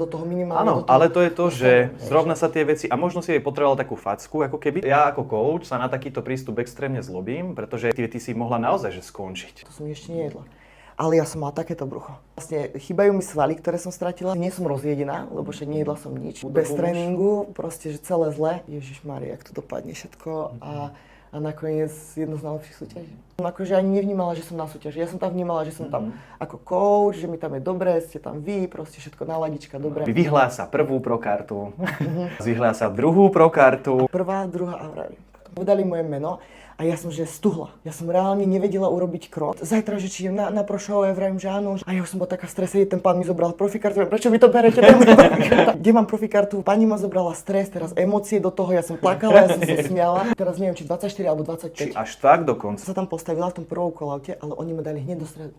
do toho minimálne. Áno, ale to je to, že zrovna že... sa tie veci, a možno si jej potreboval takú facku, ako keby. Ja ako coach sa na takýto prístup extrémne zlobím, pretože ty si mohla naozaj že skončiť. To som ešte nejedla. Ale ja som mala takéto brucho. Vlastne chýbajú mi svaly, ktoré som stratila. Nie som rozjedená, lebo však nejedla som nič. Bez tréningu, proste, že celé zle. Ježišmária, jak to dopadne všetko. A nakoniec jedno z najlepších súťaží. Akože ani nevnímala, že som na súťaži. Ja som tam vnímala, že som tam ako coach, že mi tam je dobre, ste tam vy, proste všetko náladička, dobre. Vyhlása prvú prokartu, vyhlása druhú prokartu. Prvá, druhá a vravím. Povedali moje meno a ja som že stuhla. Ja som reálne nevedela urobiť krok. Zajtra, že či idem na prošov, ja vravím, že áno. A ja už som bola taká v strese, ten pán mi zobral profikartu. Prečo vy to berete? Kde mám profikartu? Pani ma zobrala stres, teraz emócie do toho, ja som plakala, ja som sa smiala. Teraz neviem, či 24 alebo 25. Či až tak dokonca. Sa tam postavila v tom prvom kolaute, ale oni ma dali hneď do stredu.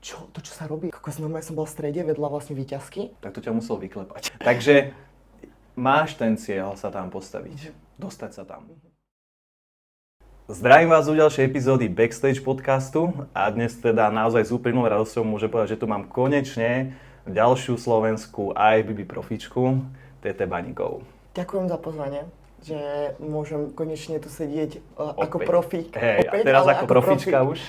Čo? To, čo sa robí? Kokos, normálne som bola v strede, vedľa vlastne víťazky. Tak to ťa musel vyklepať. Takže máš ten cieľ sa tam postaviť, dostať sa tam. Zdravím vás u ďalšej epizódy Backstage podcastu a dnes teda naozaj s úprimnou radosťou môžem povedať, že tu mám konečne ďalšiu slovenskú IFBB profičku, Tete Baníkovú. Ďakujem za pozvanie, že môžem konečne tu sedieť ako profík. Hej, a teraz ako profička už.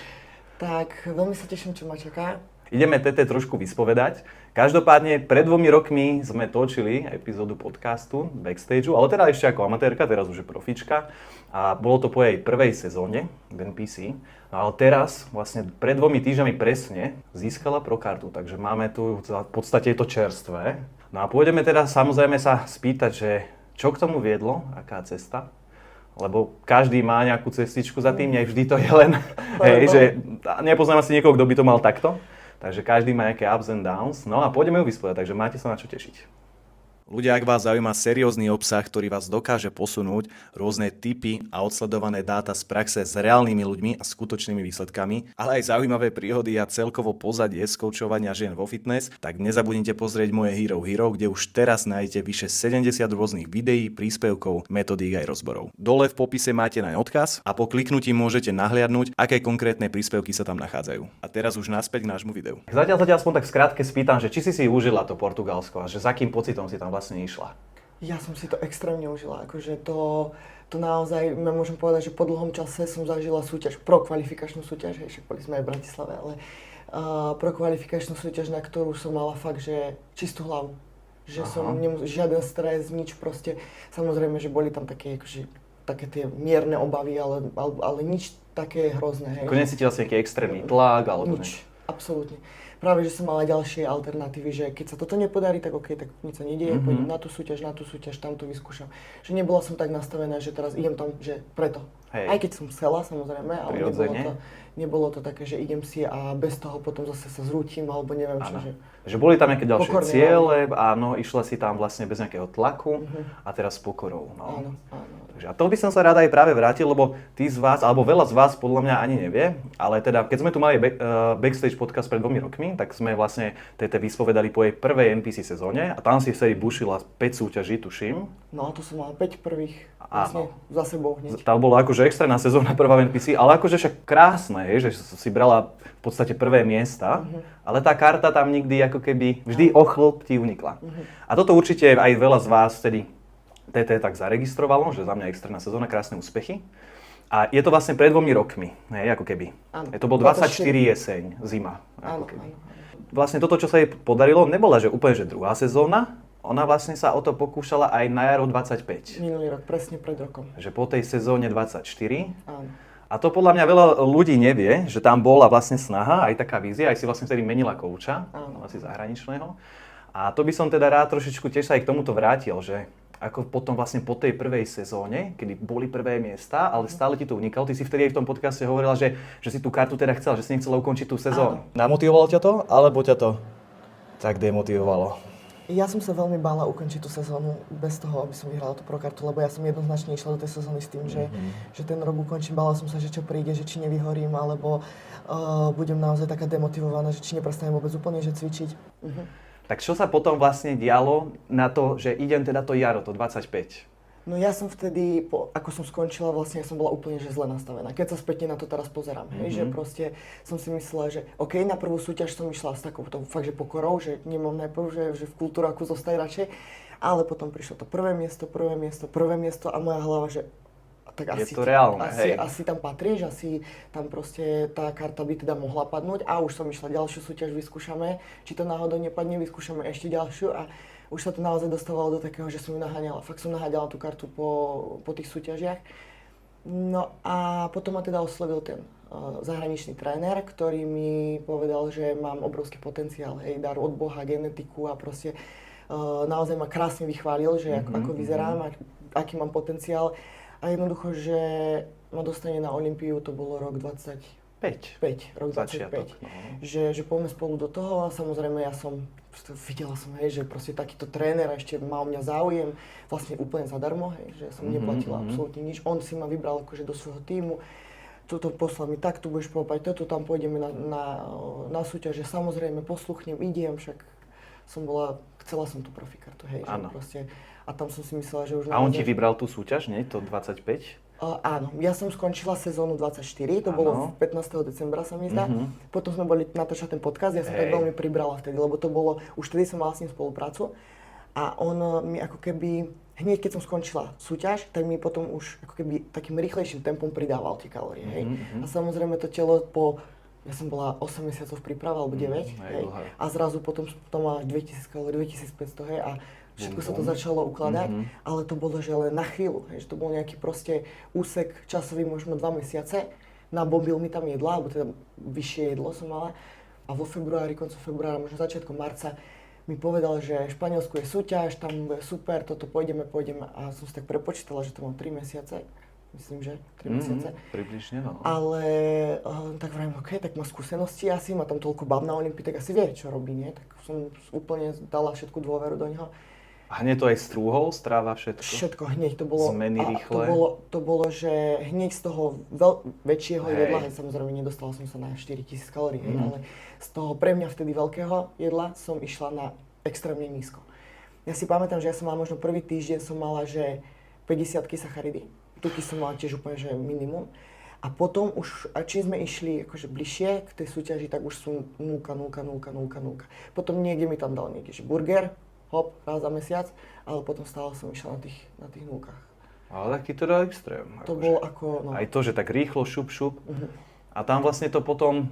Tak veľmi sa teším, čo ma čaká. Ideme Tete trošku vyspovedať. Každopádne pred 2 rokmi sme točili epizódu podcastu Backstageu, ale teda ešte ako amatérka, teraz už je profička. A bolo to po jej prvej sezóne v NPC. No ale teraz, vlastne pred 2 týždňami presne, získala prokartu, takže máme tu, v podstate je to čerstvé. No a pôjdeme teda samozrejme sa spýtať, že čo k tomu viedlo, aká cesta? Lebo každý má nejakú cestičku za tým, nie vždy to je len, hej, že nepoznám asi niekoho, kto by to mal takto. Takže každý má nejaké ups and downs. No a pôjdeme ju vysporiadať, takže máte sa na čo tešiť. Ľudia, ak vás zaujíma seriózny obsah, ktorý vás dokáže posunúť, rôzne tipy a odsledované dáta z praxe s reálnymi ľuďmi a skutočnými výsledkami, ale aj zaujímavé príhody a celkovo pozadie z koučovania žien vo fitness, tak nezabudnite pozrieť moje Hero, kde už teraz nájdete vyše 70 rôznych videí, príspevkov, metodík aj rozborov. Dole v popise máte naň odkaz a po kliknutí môžete nahliadnúť, aké konkrétne príspevky sa tam nachádzajú. A teraz už naspäť k nášmu videu. Zatiaľ aspoň tak skrátke spýtam, že či si užila to Portugalsko a že s akým pocitom si tam vlastne išla? Ja som si to extrémne užila, akože to naozaj, môžem povedať, že po dlhom čase som zažila súťaž, prokvalifikačnú súťaž, však boli sme aj v Bratislave, ale prokvalifikačnú súťaž, na ktorú som mala fakt, že čistú hlavu. Že som žiaden stres, nič proste, samozrejme, že boli tam také, akože, také tie mierne obavy, ale nič také hrozné. Ako necítila si nejaký extrémny tlak, alebo nič, absolútne. Práve, že som mala ďalšie alternatívy, že keď sa toto nepodarí, tak okej, tak nič sa nedieje, pôjdem na tú súťaž, tam to vyskúšam. Že nebola som tak nastavená, že teraz idem tam, že preto. Hej. Aj keď som chcela, samozrejme, ale nebolo to také, že idem si a bez toho potom zase sa zrútim, alebo neviem čo. Že boli tam nejaké ďalšie ciele, áno, išla si tam vlastne bez nejakého tlaku a teraz s pokorou. No. Áno. A to by som sa rád aj práve vrátil, lebo tí z vás, alebo veľa z vás podľa mňa ani nevie, ale teda keď sme tu mali Backstage podcast pred 2 rokmi, tak sme vlastne Tete vyspovedali po jej prvej NPC sezóne a tam si vtedy bušila 5 súťaží, tuším. No to som mala 5 prvých vlastne za sebou hneď. Tam bola akože extrémna sezóna prvá v NPC, ale akože však krásne, že si brala v podstate prvé miesta, ale tá karta tam nikdy ako keby, vždy o chlop ti unikla. A toto určite aj veľa z vás vtedy TT tak zaregistrovalo, že za mňa extrémna sezóna, krásne úspechy. A je to vlastne pred 2 rokmi, ako keby. Áno. To bol 24 jeseň, zima. Áno. Vlastne toto, čo sa jej podarilo, nebola že úplne že druhá sezóna, ona vlastne sa o to pokúšala aj na jaro 25. Minulý rok, presne pred rokom. Že po tej sezóne 24. Áno. A to podľa mňa veľa ľudí nevie, že tam bola vlastne snaha, aj taká vízia, aj si vlastne vtedy menila kouča, asi zahraničného. A to by som teda rád trošičku tiež sa aj k tomuto vrátil, že ako potom vlastne po tej prvej sezóne, kedy boli prvé miesta, ale stále ti to unikalo. Ty si vtedy aj v tom podcaste hovorila, že si tú kartu teda chcela, že si nechcela ukončiť tú sezónu. Namotivovalo ťa to, alebo ťa to tak demotivovalo? Ja som sa veľmi bála ukončiť tú sezónu bez toho, aby som vyhrala tú prokartu, lebo ja som jednoznačne išla do tej sezóny s tým, že ten rok ukončím. Bála som sa, že čo príde, že či nevyhorím, alebo budem naozaj taká demotivovaná, že či neprestanem vôbec úplne že cvičiť. Tak čo sa potom vlastne dialo na to, že idem teda to jaro, to 25? No ja som vtedy, ako som skončila, vlastne ja som bola úplne že zle nastavená. Keď sa spätne na to teraz pozerám, hej, že proste som si myslela, že OK, na prvú súťaž som išla s takouto fakt, že pokorou, že nemám najprv, že v kultúraku zostať radšej, ale potom prišlo to prvé miesto a moja hlava, že tak je to reálne, hej. Asi tam patríš, asi tam proste tá karta by teda mohla padnúť a už som išla ďalšiu súťaž, vyskúšame, či to náhodou nepadne, vyskúšame ešte ďalšiu a už sa to naozaj dostávalo do takého, že som ju naháňala. Fakt som naháňala tú kartu po tých súťažiach. No a potom ma teda oslovil ten zahraničný tréner, ktorý mi povedal, že mám obrovský potenciál, hej, dar od Boha, genetiku a proste naozaj ma krásne vychválil, že ako vyzerám, aký mám potenciál. A jednoducho, že ma dostane na Olympiu, to bolo rok 25, rok 25. No. Že poďme spolu do toho a samozrejme videla som, hej, že proste takýto tréner ešte mal mňa záujem, vlastne úplne zadarmo, hej, že som neplatila absolútne nič. On si ma vybral akože do svojho tímu, toto poslal mi tak, tu budeš popať, toto tam pôjdeme na súťaž, že samozrejme posluchnem, idem, však chcela som tú profikartu, hej, že proste, a tam som si myslela, že už... A on ti vybral tú súťaž, nie? To 25? Áno, ja som skončila sezónu 24, to bolo 15. decembra sa mi zdá. Potom sme boli natáčať ten podcast, ja som tak veľmi pribrala vtedy, lebo to bolo, už vtedy som mala s ním spoluprácu. A on mi ako keby, hneď keď som skončila súťaž, tak mi potom už ako keby takým rýchlejším tempom pridával tie kalórie, hej. A samozrejme to telo ja som bola 8 mesiacov v príprave, alebo 9, hej. A zrazu potom to má 2000 kalórií, 2500, hej. A všetko sa to začalo ukladať, ale to bolo, že len na chvíľu, že to bol nejaký proste úsek časový, možno 2 mesiace. Nabobil mi tam jedla, alebo teda vyššie jedlo som mala. A vo februári, koncom februára, možno začiatkom marca, mi povedal, že v Španielsku je súťaž, tam bude super, toto pôjdeme. A som si tak prepočítala, že to mám 3 mesiace. Myslím, že 3 mesiace. Približne, no. Ale tak vrajím, OK, tak má skúsenosti asi, má tam toľko bab na Olympii, tak asi vie, čo robí, nie? Tak som úplne dala všetku dôveru do neho. A hneď to aj strúhol, stráva, všetko? Všetko hneď, to bolo... Zmeny rýchle? To bolo, že hneď z toho väčšieho jedla, samozrejme nedostala som sa na 4000 kalórií, ale z toho pre mňa vtedy veľkého jedla som išla na extrémne nízko. Ja si pamätám, že ja som mala možno prvý týždeň som mala, že 50 sacharidy. Tuky som mala tiež úplne, že minimum. A potom už, a čím sme išli akože bližšie k tej súťaži, tak už som núka. Potom niekde mi tam dal niekde, že burger, hop, raz za mesiac, ale potom stále som išla na tých núkach. Ale taký teda extrém. To bolo ako, no. Aj to, že tak rýchlo, šup. A tam vlastne to potom,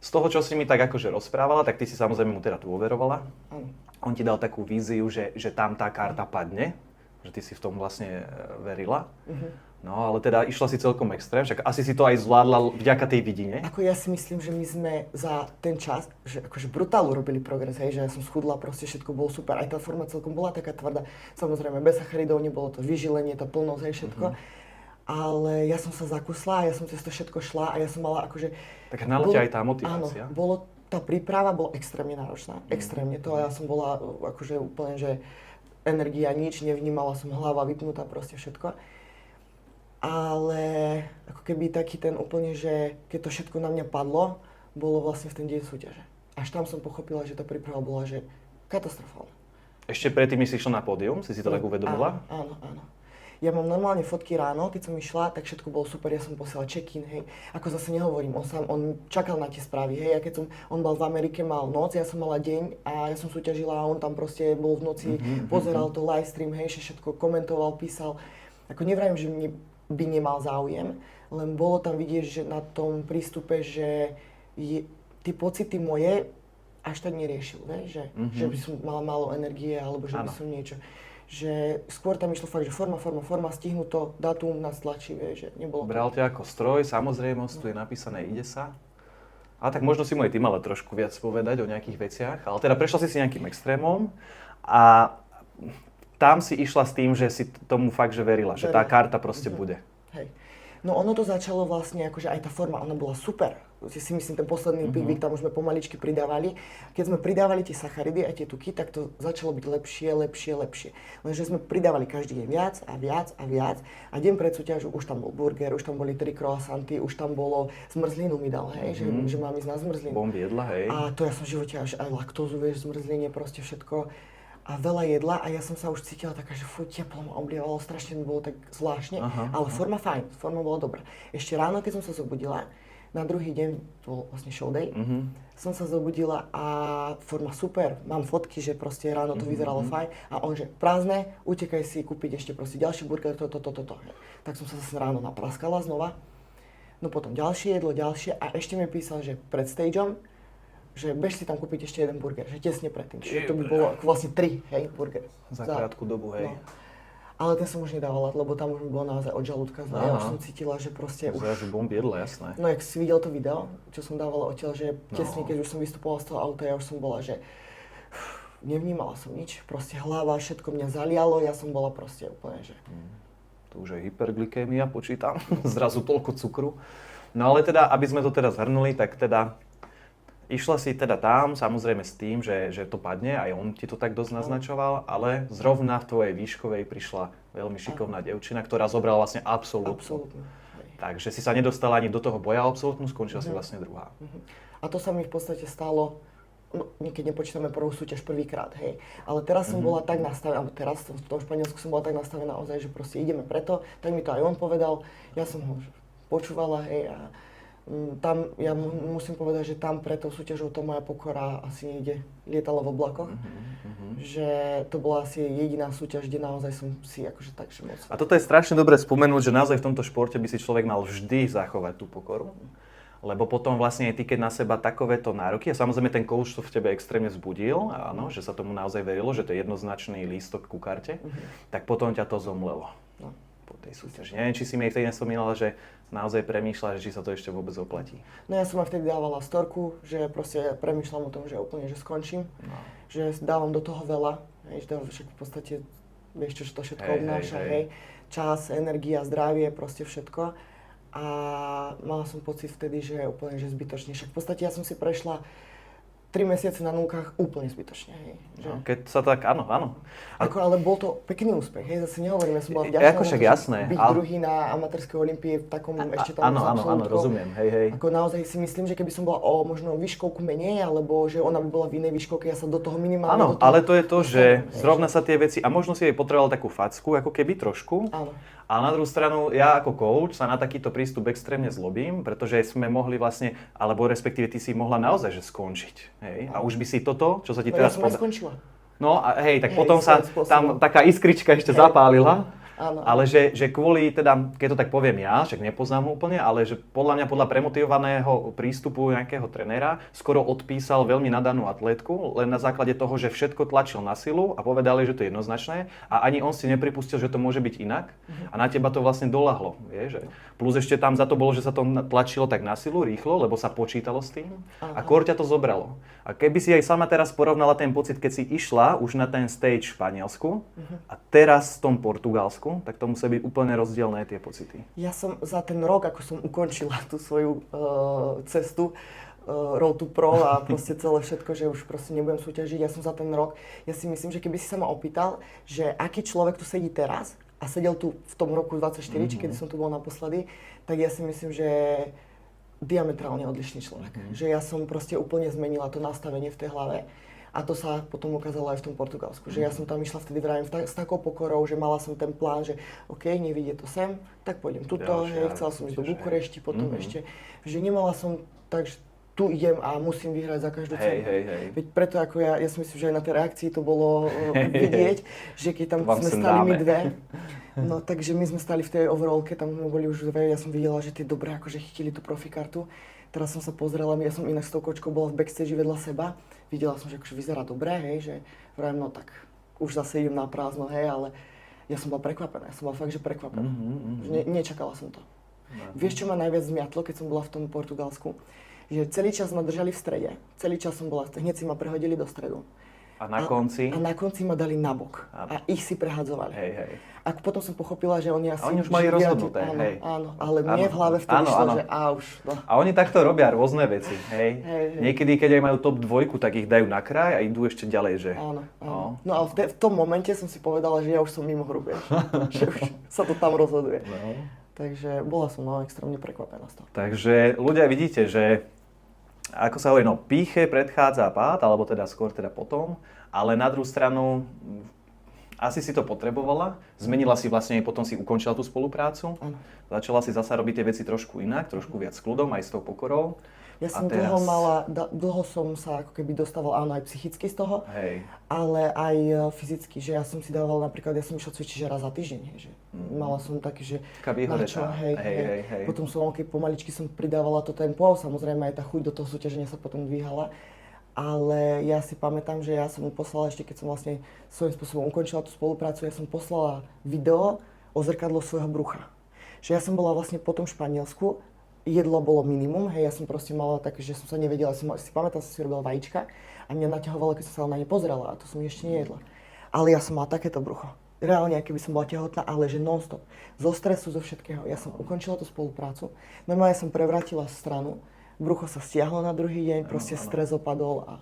z toho, čo si mi tak akože rozprávala, tak ty si samozrejme mu teda dôverovala. Áno. On ti dal takú víziu, že tam tá karta padne, že ty si v tom vlastne verila. No, ale teda išla si celkom extrém, však asi si to aj zvládla vďaka tej vidine. Ako ja si myslím, že my sme za ten čas, že akože brutálne robili progres, hej, že ja som schudla, proste všetko bolo super, aj tá forma celkom bola taká tvrdá. Samozrejme, bez sacharidov nebolo to vyžilenie, tá plnosť, hej, všetko. Ale ja som sa zakusla, ja som cez to všetko šla a ja som mala akože... Tak hnala ťa aj tá motivácia. Áno, tá príprava bola extrémne náročná, extrémne to a ja som bola akože úplne, že energia nič, nevnímala som, hlava vypnutá, proste všetko. Ale ako keby taký ten úplne, že keď to všetko na mňa padlo, bolo vlastne v ten deň súťaže. Až tam som pochopila, že tá príprava bola, že katastrofálna. Ešte predtým, si išla na pódium, si to tak uvedomila? Áno. Ja mám normálne fotky ráno, keď som išla, tak všetko bolo super, ja som posielala check-in, hej. Ako zase nehovorím, on čakal na tie správy, hej. On bol v Amerike, mal noc, ja som mala deň a ja som súťažila a on tam proste bol v noci, pozeral to live stream, hej, všetko komentoval, písal. Ako nevrajím, že by nemal záujem, len bolo tam vidieť, že na tom prístupe, že tie pocity moje až tak neriešil, ne? Že by som mala málo energie, alebo že by som niečo. Že skôr tam išlo fakt, že forma, stihnúť to, dátum nás tlačí, že nebolo to. Bral ťa ako stroj, samozrejmosť, tu je napísané, ide sa. A tak možno si mu aj ty mala trošku viac povedať o nejakých veciach, ale teda prešla si nejakým extrémom a tam si išla s tým, že si tomu fakt, že verila, že tá karta proste bude. Hej. No ono to začalo vlastne, akože aj tá forma, ona bola super. Si myslím, ten posledný pik tam už sme pomaličky pridávali. Keď sme pridávali tie sacharidy a tie tuky, tak to začalo byť lepšie. Lenže sme pridávali každý deň viac a viac. A deň pred súťažou už tam bol burger, už tam boli 3 croissanty, už tam bolo zmrzlinu mi dal, hej, že mám ísť na zmrzlinu. Bomby jedla, hej. A to ja som v živote aj laktózu, vieš, zmrzlenie, proste všetko. a veľa jedla a ja som sa už cítila taká, že fuj, teplo ma oblievalo, strašne mi bolo tak zvláštne, ale forma fajn, forma bola dobrá. Ešte ráno, keď som sa zobudila, na druhý deň, to bol vlastne show day, som sa zobudila a forma super, mám fotky, že proste ráno to vyzeralo fajn a on, že prázdne, utekaj si kúpiť ešte proste ďalší burger, toto. Tak som sa zase ráno napraskala znova, no potom ďalšie jedlo, ďalšie a ešte mi písal, že pred stageom, že bež si tam kúpiť ešte jeden burger, že tesne predtým, čiže to by bolo ako vlastne 3, hej, burgery. Za krátku dobu, hej. No. Ale ten som už nedávala, lebo tam už mi bolo naozaj od žalúdka zle. Ja už som cítila, že proste už... Že bomb jedlo, jasné. No, jak si videl to video, čo som dávala odtiaľ, že tesne, keď už som vystupovala z toho auta, ja už som bola, že... Nevnímala som nič, proste hlava, všetko mňa zalialo, ja som bola proste úplne, že... To už je hyperglykémia, počítam, zrazu toľko cukru. No ale teda, aby sme to teda zhrnuli, tak teda... Išla si teda tam, samozrejme s tým, že to padne, aj on ti to tak dosť naznačoval, ale zrovna v tvojej výškovej prišla veľmi šikovná dievčina, ktorá zobrala vlastne absolútnu. Absolútne. Takže si sa nedostala ani do toho boja absolútnu, skončila si vlastne druhá. A to sa mi v podstate stalo, no, keď nepočítame prvú súťaž prvýkrát, hej. Ale teraz som bola tak nastavená, alebo teraz v tom Španielsku som bola tak nastavená naozaj, že proste ideme preto, tak mi to aj on povedal, ja som ho počúvala, hej, a tam, ja musím povedať, že tam pre tou súťažou to moja pokora asi niekde lietala v oblakoch. Že to bola asi jediná súťaž, kde naozaj som si akože tak, že moc... A toto je strašne dobre spomenúť, že naozaj v tomto športe by si človek mal vždy zachovať tú pokoru. Lebo potom vlastne aj ty, keď na seba takovéto nároky, a samozrejme ten coach to v tebe extrémne vzbudil, áno, že sa tomu naozaj verilo, že to je jednoznačný lístok ku karte, tak potom ťa to zomlelo. No. Po tej súťaži. Neviem, či si mi aj vtedy nespomínala, že naozaj premýšľa, že či sa to ešte vôbec oplatí. No ja som aj vtedy dávala storku, že proste premýšľam o tom, že úplne, že skončím, že dávam do toho veľa, hej, že však v podstate vieš, čo to všetko obnáša, hej. Čas, energia, zdravie, proste všetko. A mala som pocit vtedy, že úplne, že zbytočne. Však v podstate ja som si prešla 3 mesiace na núkach úplne zbytočne, hej. Že... No, keď sa tak, áno. Ako, ale bol to pekný úspech, hej, zase nehovorím, ja som bola vďačná, ako však jasné, byť druhý na amatérskej olympii v takom ešte tam áno, rozumiem, hej. Ako naozaj si myslím, že keby som bola o možno výškovku menej, alebo že ona by bola v inej výškovke, ja sa do toho minimálne... Áno, ale to je to, že zrovna sa tie veci, a možno si jej potreboval takú facku, ako keby trošku. Áno. A na druhú stranu, ja ako coach sa na takýto prístup extrémne zlobím, pretože sme mohli vlastne, alebo respektíve ty si mohla naozaj že skončiť, hej? A už by si toto, čo sa ti teraz Ja som aj skončila. No a hej, tak potom sa tam taká iskrička ešte zapálila. Áno. Ale že kvôli, teda, keď to tak poviem ja, však nepoznám ho úplne, ale že podľa mňa, podľa premotivovaného prístupu nejakého trenéra, skoro odpísal veľmi nadanú atlétku, len na základe toho, že všetko tlačil na silu a povedali, že to je jednoznačné a ani on si nepripustil, že to môže byť inak a na teba to vlastne doľahlo, vieš. Plus ešte tam za to bolo, že sa to tlačilo tak na silu, rýchlo, lebo sa počítalo s tým a kôr ťa to zobralo. A keby si aj sama teraz porovnala ten pocit, keď si išla už na ten stage v Španielsku a teraz v tom Portugalsku, tak to musí byť úplne rozdielne tie pocity. Ja som za ten rok, ako som ukončila tú svoju cestu, Road to Pro a proste celé všetko, že už proste nebudem súťažiť, ja som za ten rok, ja si myslím, že keby si sa ma opýtal, že aký človek tu sedí teraz a sedel tu v tom roku 24, či kedy som tu bol naposledy, tak ja si myslím, že diametrálne odlišný človek. Že ja som proste úplne zmenila to nastavenie v tej hlave. A to sa potom ukázalo aj v tom Portugalsku, že ja som tam išla vtedy vrajím s takou pokorou, že mala som ten plán, že OK, nevidie to sem, tak pôjdem tuto, hej, chcela som ísť do Bukurešti, potom ešte, že nemala som tak, že tu idem a musím vyhrať za každú cenu. Veď preto ako ja si myslím, že aj na tej reakcii to bolo vidieť, že keď tam sme stali my dve, no takže my sme stali v tej overallke, tam sme boli už dve, ja som videla, že tie dobré akože chytili tú profikartu. Teraz som sa pozrela, ja som inak s tou kočkou bola v backstage vedľa seba. Videla som, že akože vyzerá dobre, hej, že vrajím, no tak už zase idem na prázdno, hej, ale ja som bola prekvapená, ja som bola fakt, že prekvapená. Nečakala som to. Vieš, čo ma najviac zmiatlo, keď som bola v tom Portugalsku? Že celý čas ma držali v strede, celý čas som bola, hneď si ma prehodili do stredu. A na konci? A na konci ma dali nabok a ich si prehadzovali. Hej. A potom som pochopila, že oni asi... A oni už mali rozhodnuté, hej. Áno, ale mne v hlave vtedy šlo, že už. No. A oni takto robia rôzne veci, hej. Niekedy, keď aj majú top 2, tak ich dajú na kraj a idú ešte ďalej, že... Áno. No a v tom momente som si povedala, že ja už som mimo hru, vieš. Že už sa to tam rozhoduje. No. Takže bola som extrémne prekvapená z toho. Takže ľudia vidíte, že ako sa hovorí, pýche predchádza pád, alebo teda skôr teda potom. ale na druhú stranu asi si to potrebovala, zmenila si vlastne, potom si ukončila tú spoluprácu, Áno. začala si zasa robiť tie veci trošku inak, trošku viac s kľudom, aj s tou pokorou. Ja som teraz... dlho som sa ako keby dostával, áno, aj psychicky z toho, Hej. ale aj fyzicky, že ja som si dával napríklad, ja som išiel cvičiť že raz za týždeň, hej, že mala som taký, že Taká vyhoretá. Hej. Potom som, keď pomaličky som pridávala to tempo, samozrejme aj tá chuť do toho súťaženia sa potom dvíhala. Ale ja si pamätám, že ja som mu poslala ešte, keď som vlastne svojím spôsobom ukončila tú spoluprácu, ja som poslala video o zrkadlo svojho brucha. Že ja som bola vlastne po tom Španielsku, jedlo bolo minimum, hej, ja som proste mala také, že som sa nevedela, si pamätám, som si robila vajíčka a mňa naťahovalo, keď som sa na ne pozerala a to som ešte nejedla. Ale ja som mala takéto brucho. Reálne, keby som bola tehotná, ale že non-stop. Zo stresu, zo všetkého. Ja som ukončila tú spoluprácu, normálne som prevrátila stranu, brucho sa stiahlo na druhý deň, proste stres opadol a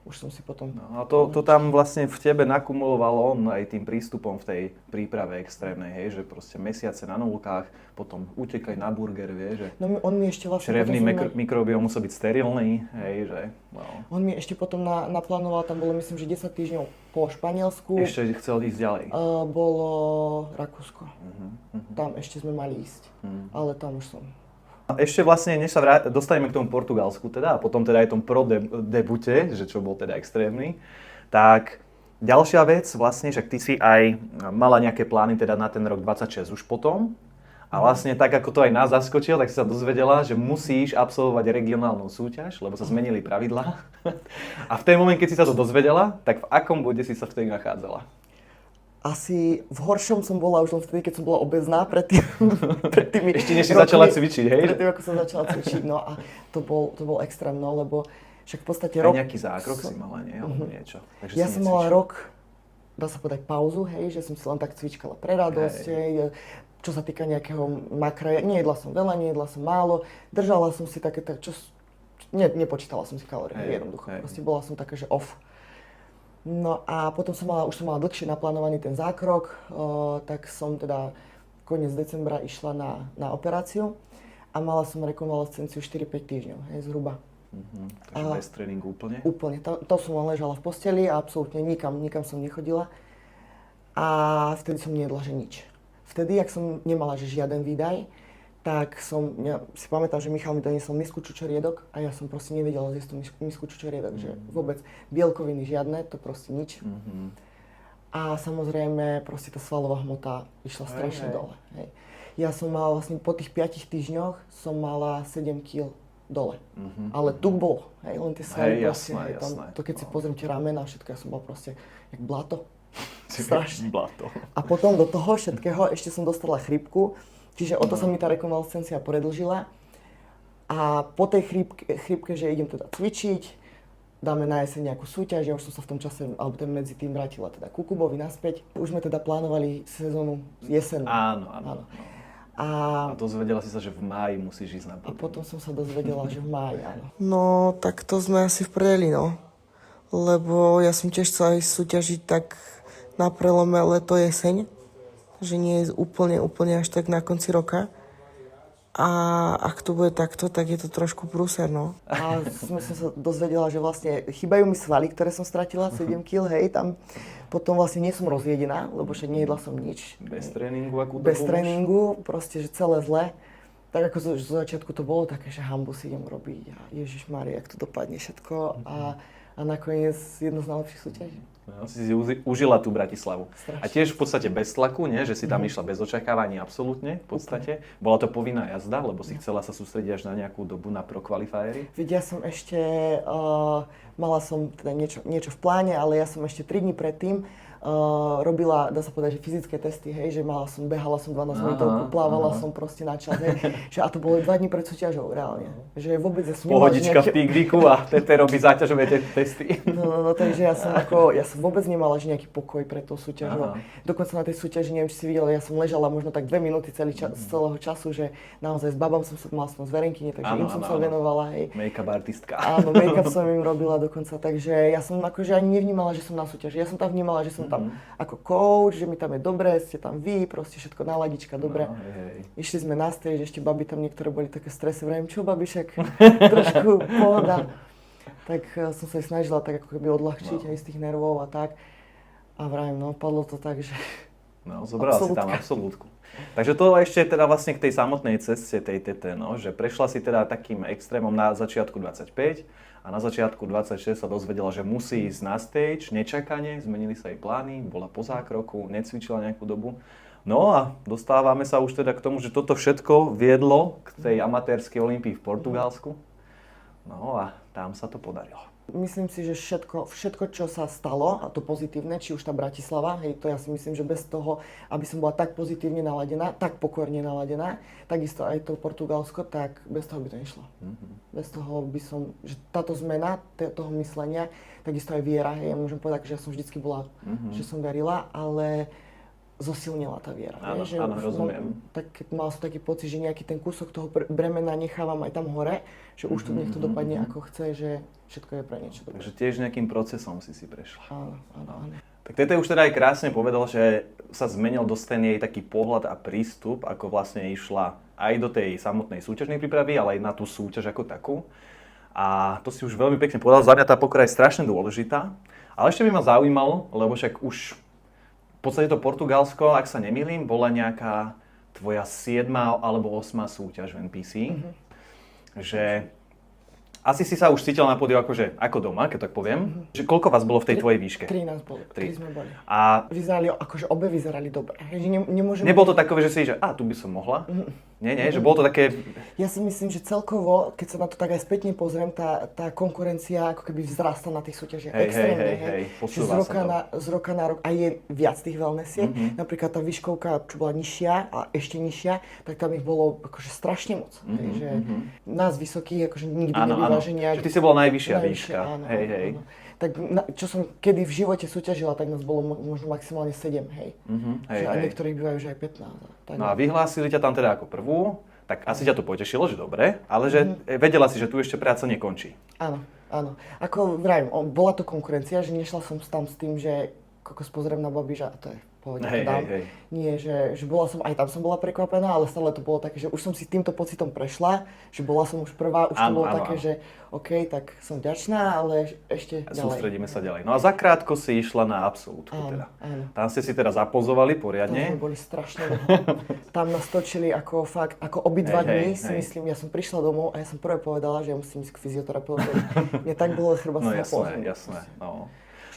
už som si potom... No a to tam vlastne v tebe nakumulovalo on aj tým prístupom v tej príprave extrémnej, hej, že proste mesiace na nulkách, potom utekaj na burger, vieš, že No on mi ešte vlastne... črevný mikrobióm musel byť sterilný, hej, že wow. On mi ešte potom naplánoval, tam bolo myslím, že 10 týždňov po Španielsku. Ešte chcel ísť ďalej. Bolo Rakúsko. Tam ešte sme mali ísť, ale tam už som... Ešte vlastne, než sa dostaneme k tomu Portugalsku teda, a potom teda aj tom pro debute, že čo bol teda extrémny, tak ďalšia vec vlastne, že ty si aj mala nejaké plány teda na ten rok 26 už potom. A vlastne tak, ako to aj nás zaskočil, tak si sa dozvedela, že musíš absolvovať regionálnu súťaž, lebo sa zmenili pravidlá. A v ten moment, keď si sa to dozvedela, tak v akom bode si sa vtedy nachádzala? Asi v horšom som bola už len vtedy, keď som bola obezná pred tými Ešte než si rokmi, začala cvičiť, hej? Pred tým, ako som začala cvičiť, no a to bol extrém, no, lebo však v podstate Aj rok... nejaký zákrok si mala, nie? Alebo niečo. Takže Ja si som mala necvičila. rok, dá sa povedať pauzu, hej, že som si len tak cvičkala pre radosť, hej, čo sa týka nejakého makra, nejedla som veľa, nejedla som málo, držala som si také, nepočítala som si kalórie, jednoducho, proste bola som taká, že off. No a potom už som mala dlhšie naplánovaný ten zákrok, tak som teda koniec decembra išla na operáciu a mala som rekonvalescenciu 4-5 týždňov, hej, zhruba. Takže bez tréningu úplne? Úplne, to som len ležala v posteli a absolútne nikam som nechodila a vtedy som nejedla, že nič. Vtedy, ak som nemala že žiaden výdaj, tak ja si pamätám, že Michal mi doniesol misku čučoriedok a ja som proste nevedela zjesť tú misku čučoriedok, že vôbec bielkoviny žiadne, to proste nič. A samozrejme proste tá svalová hmota išla strašne dole. Hej. Ja som mala vlastne po tých 5 týždňoch som mala 7 kg dole. Ale tuk bol, hej, len tie svaly proste, jasné. to keď si pozriem tie ramena a všetko, ja som bola proste jak blato. Strašne. Blato. A potom do toho všetkého ešte som dostala chrípku, čiže o to sa mi tá rekonvalescencia predĺžila. A po tej chrípke, že idem teda cvičiť, dáme na jeseň nejakú súťaž, ja už som sa v tom čase, alebo ten medzi tým vrátila teda ku Kubovi naspäť. Už sme teda plánovali sezónu jesennú. Áno. A dozvedela si sa, že v máji musíš ísť na a potom som sa dozvedela, že v máji, áno. No, tak to sme asi v prdeli, no. Lebo ja som tiež chcela ísť súťažiť tak na prelome leto-jeseň, že nie je úplne až tak na konci roka. A ak to bude takto, tak je to trošku prúser, no. A som sa dozvedela, že vlastne chýbajú mi svaly, ktoré som stratila, 7 kg, hej, tam potom vlastne nie som rozjedená, lebo však nejedla som nič. Bez tréningu, akú Bez tréningu, proste, že celé zle. Tak ako zo začiatku to bolo také, že hanbu si idem robiť a Ježišmária, jak to dopadne všetko a nakoniec jedno z najlepších súťaží. No, si užila tú Bratislavu. Strašne. A tiež v podstate bez tlaku, nie? Že si tam išla bez očakávaní absolútne, v podstate. Bola to povinná jazda, lebo si chcela sa sústrediť až na nejakú dobu na pro qualifiery. Veď ja som ešte, mala som teda niečo v pláne, ale ja som ešte 3 dní predtým robila, dá sa povedať, že fyzické testy, hej, že behala som 12 minútovku, plávala som proste na čas, hej, že a to bolo 2 dní pred súťažou, reálne. Že vôbec ja som Pohodička v pikniku a Tete robí záťažové testy. No, takže ja som vôbec nemala že nejaký pokoj pred tou súťažou. Dokonca na tej súťaži, neviem, či si videla, ja som ležala možno tak 2 minúty z celého času, že naozaj s babám som sa mala som z verenkyne, takže im som sa venovala, hej. Make-up artistka. Áno, make-up som im robila dokonca, takže ja som akože ani nevnímala, že som na súťaži. Ja som tam vnímala, že som tam ako coach, že mi tam je dobre, ste tam vy, proste všetko náladička, dobre. No, hej. Išli sme na stage, ešte baby tam niektoré boli také stresy, vrajím, čo babi, však trošku pohoda. tak som sa aj snažila tak ako keby odľahčiť aj z tých nervov a tak. A vravím, no, padlo to tak, že... No, zobrala si tam absolútku. Takže to ešte teda vlastne k tej samotnej ceste tej TT, no, že prešla si teda takým extrémom na začiatku 25 a na začiatku 26 sa dozvedela, že musí ísť na stage, nečakane, zmenili sa jej plány, bola po zákroku, necvičila nejakú dobu. No a dostávame sa už teda k tomu, že toto všetko viedlo k tej amatérskej olympii v Portugalsku. No a tam sa to podarilo. Myslím si, že všetko, čo sa stalo, a to pozitívne, či už tá Bratislava, hej, to ja si myslím, že bez toho, aby som bola tak pozitívne naladená, tak pokorne naladená, takisto aj to Portugalsko, tak bez toho by to nešlo. Bez toho by som, že táto zmena toho myslenia, takisto aj viera, hej, ja môžem povedať, že ja som vždycky bola, že som verila, ale zosilnila tá viera. Áno, že áno, rozumiem. Mal som taký pocit, že nejaký ten kúsok toho bremena nechávam aj tam hore, že už tu nech to dopadne ako chce, že všetko je pre niečo dobré. Takže tiež nejakým procesom si prešla. Áno. Tak Tete už teda aj krásne povedal, že sa zmenil do scény jej taký pohľad a prístup, ako vlastne išla aj do tej samotnej súťažnej prípravy, ale aj na tú súťaž ako takú. A to si už veľmi pekne povedal, za mňa tá pokora je strašne dôležitá. Ale ešte by ma zaujímalo, lebo však už v podstate to Portugalsko, ak sa nemýlim, bola nejaká tvoja 7. alebo 8. súťaž v NPC. Že asi si sa už cítila na pódiu akože, ako doma, keď tak poviem. Že koľko vás bolo v tej tvojej výške? 13 boli, 3 sme boli. A vyzerali, akože obe vyzerali dobre. Že nemôžem... nebolo to takové, že si, že tu by som mohla? Nie, že bolo to také... Ja si myslím, že celkovo, keď sa na to tak aj spätne pozriem, tá konkurencia ako keby vzrastla na tých súťažiach extrémne. Hej, Že z roka na rok, a je viac tých wellnessiek. Napríklad tá výškovka, čo bola nižšia a ešte nižšia, tak tam ich bolo akože strašne moc. Že nás vysokých akože nikdy nebýva, že nejak... Že ty si bola najvyššia výška. Áno. Hej. Tak čo som kedy v živote súťažila, tak nás bolo možno maximálne 7, hej. A niektorých bývajú, že aj 15. Tak. No a vyhlásili ťa tam teda ako prvú, tak asi ťa to potešilo, že dobre, ale že vedela si, že tu ešte práca nekončí. Áno. Ako vravím, bola to konkurencia, že nešla som tam s tým, že kokos pozriem na babi, že to je pohode, to dám. Nie, že bola som, aj tam som bola prekvapená, ale stále to bolo také, že už som si týmto pocitom prešla, že bola som už prvá, už to bolo také, že OK, tak som vďačná, ale ešte ďalej. Sústredíme sa ďalej. No a zakrátko si išla na absolútku teda. Áno. Tam ste si teda zapozovali poriadne. Tam sme boli strašne dlho. Tam nás točili ako fakt, ako obidva dní, si myslím, ja som prišla domov a ja som prvé povedala, že ja musím ísť k fyzioterapeutovi. Mne tak bolo chrbát sa jasné.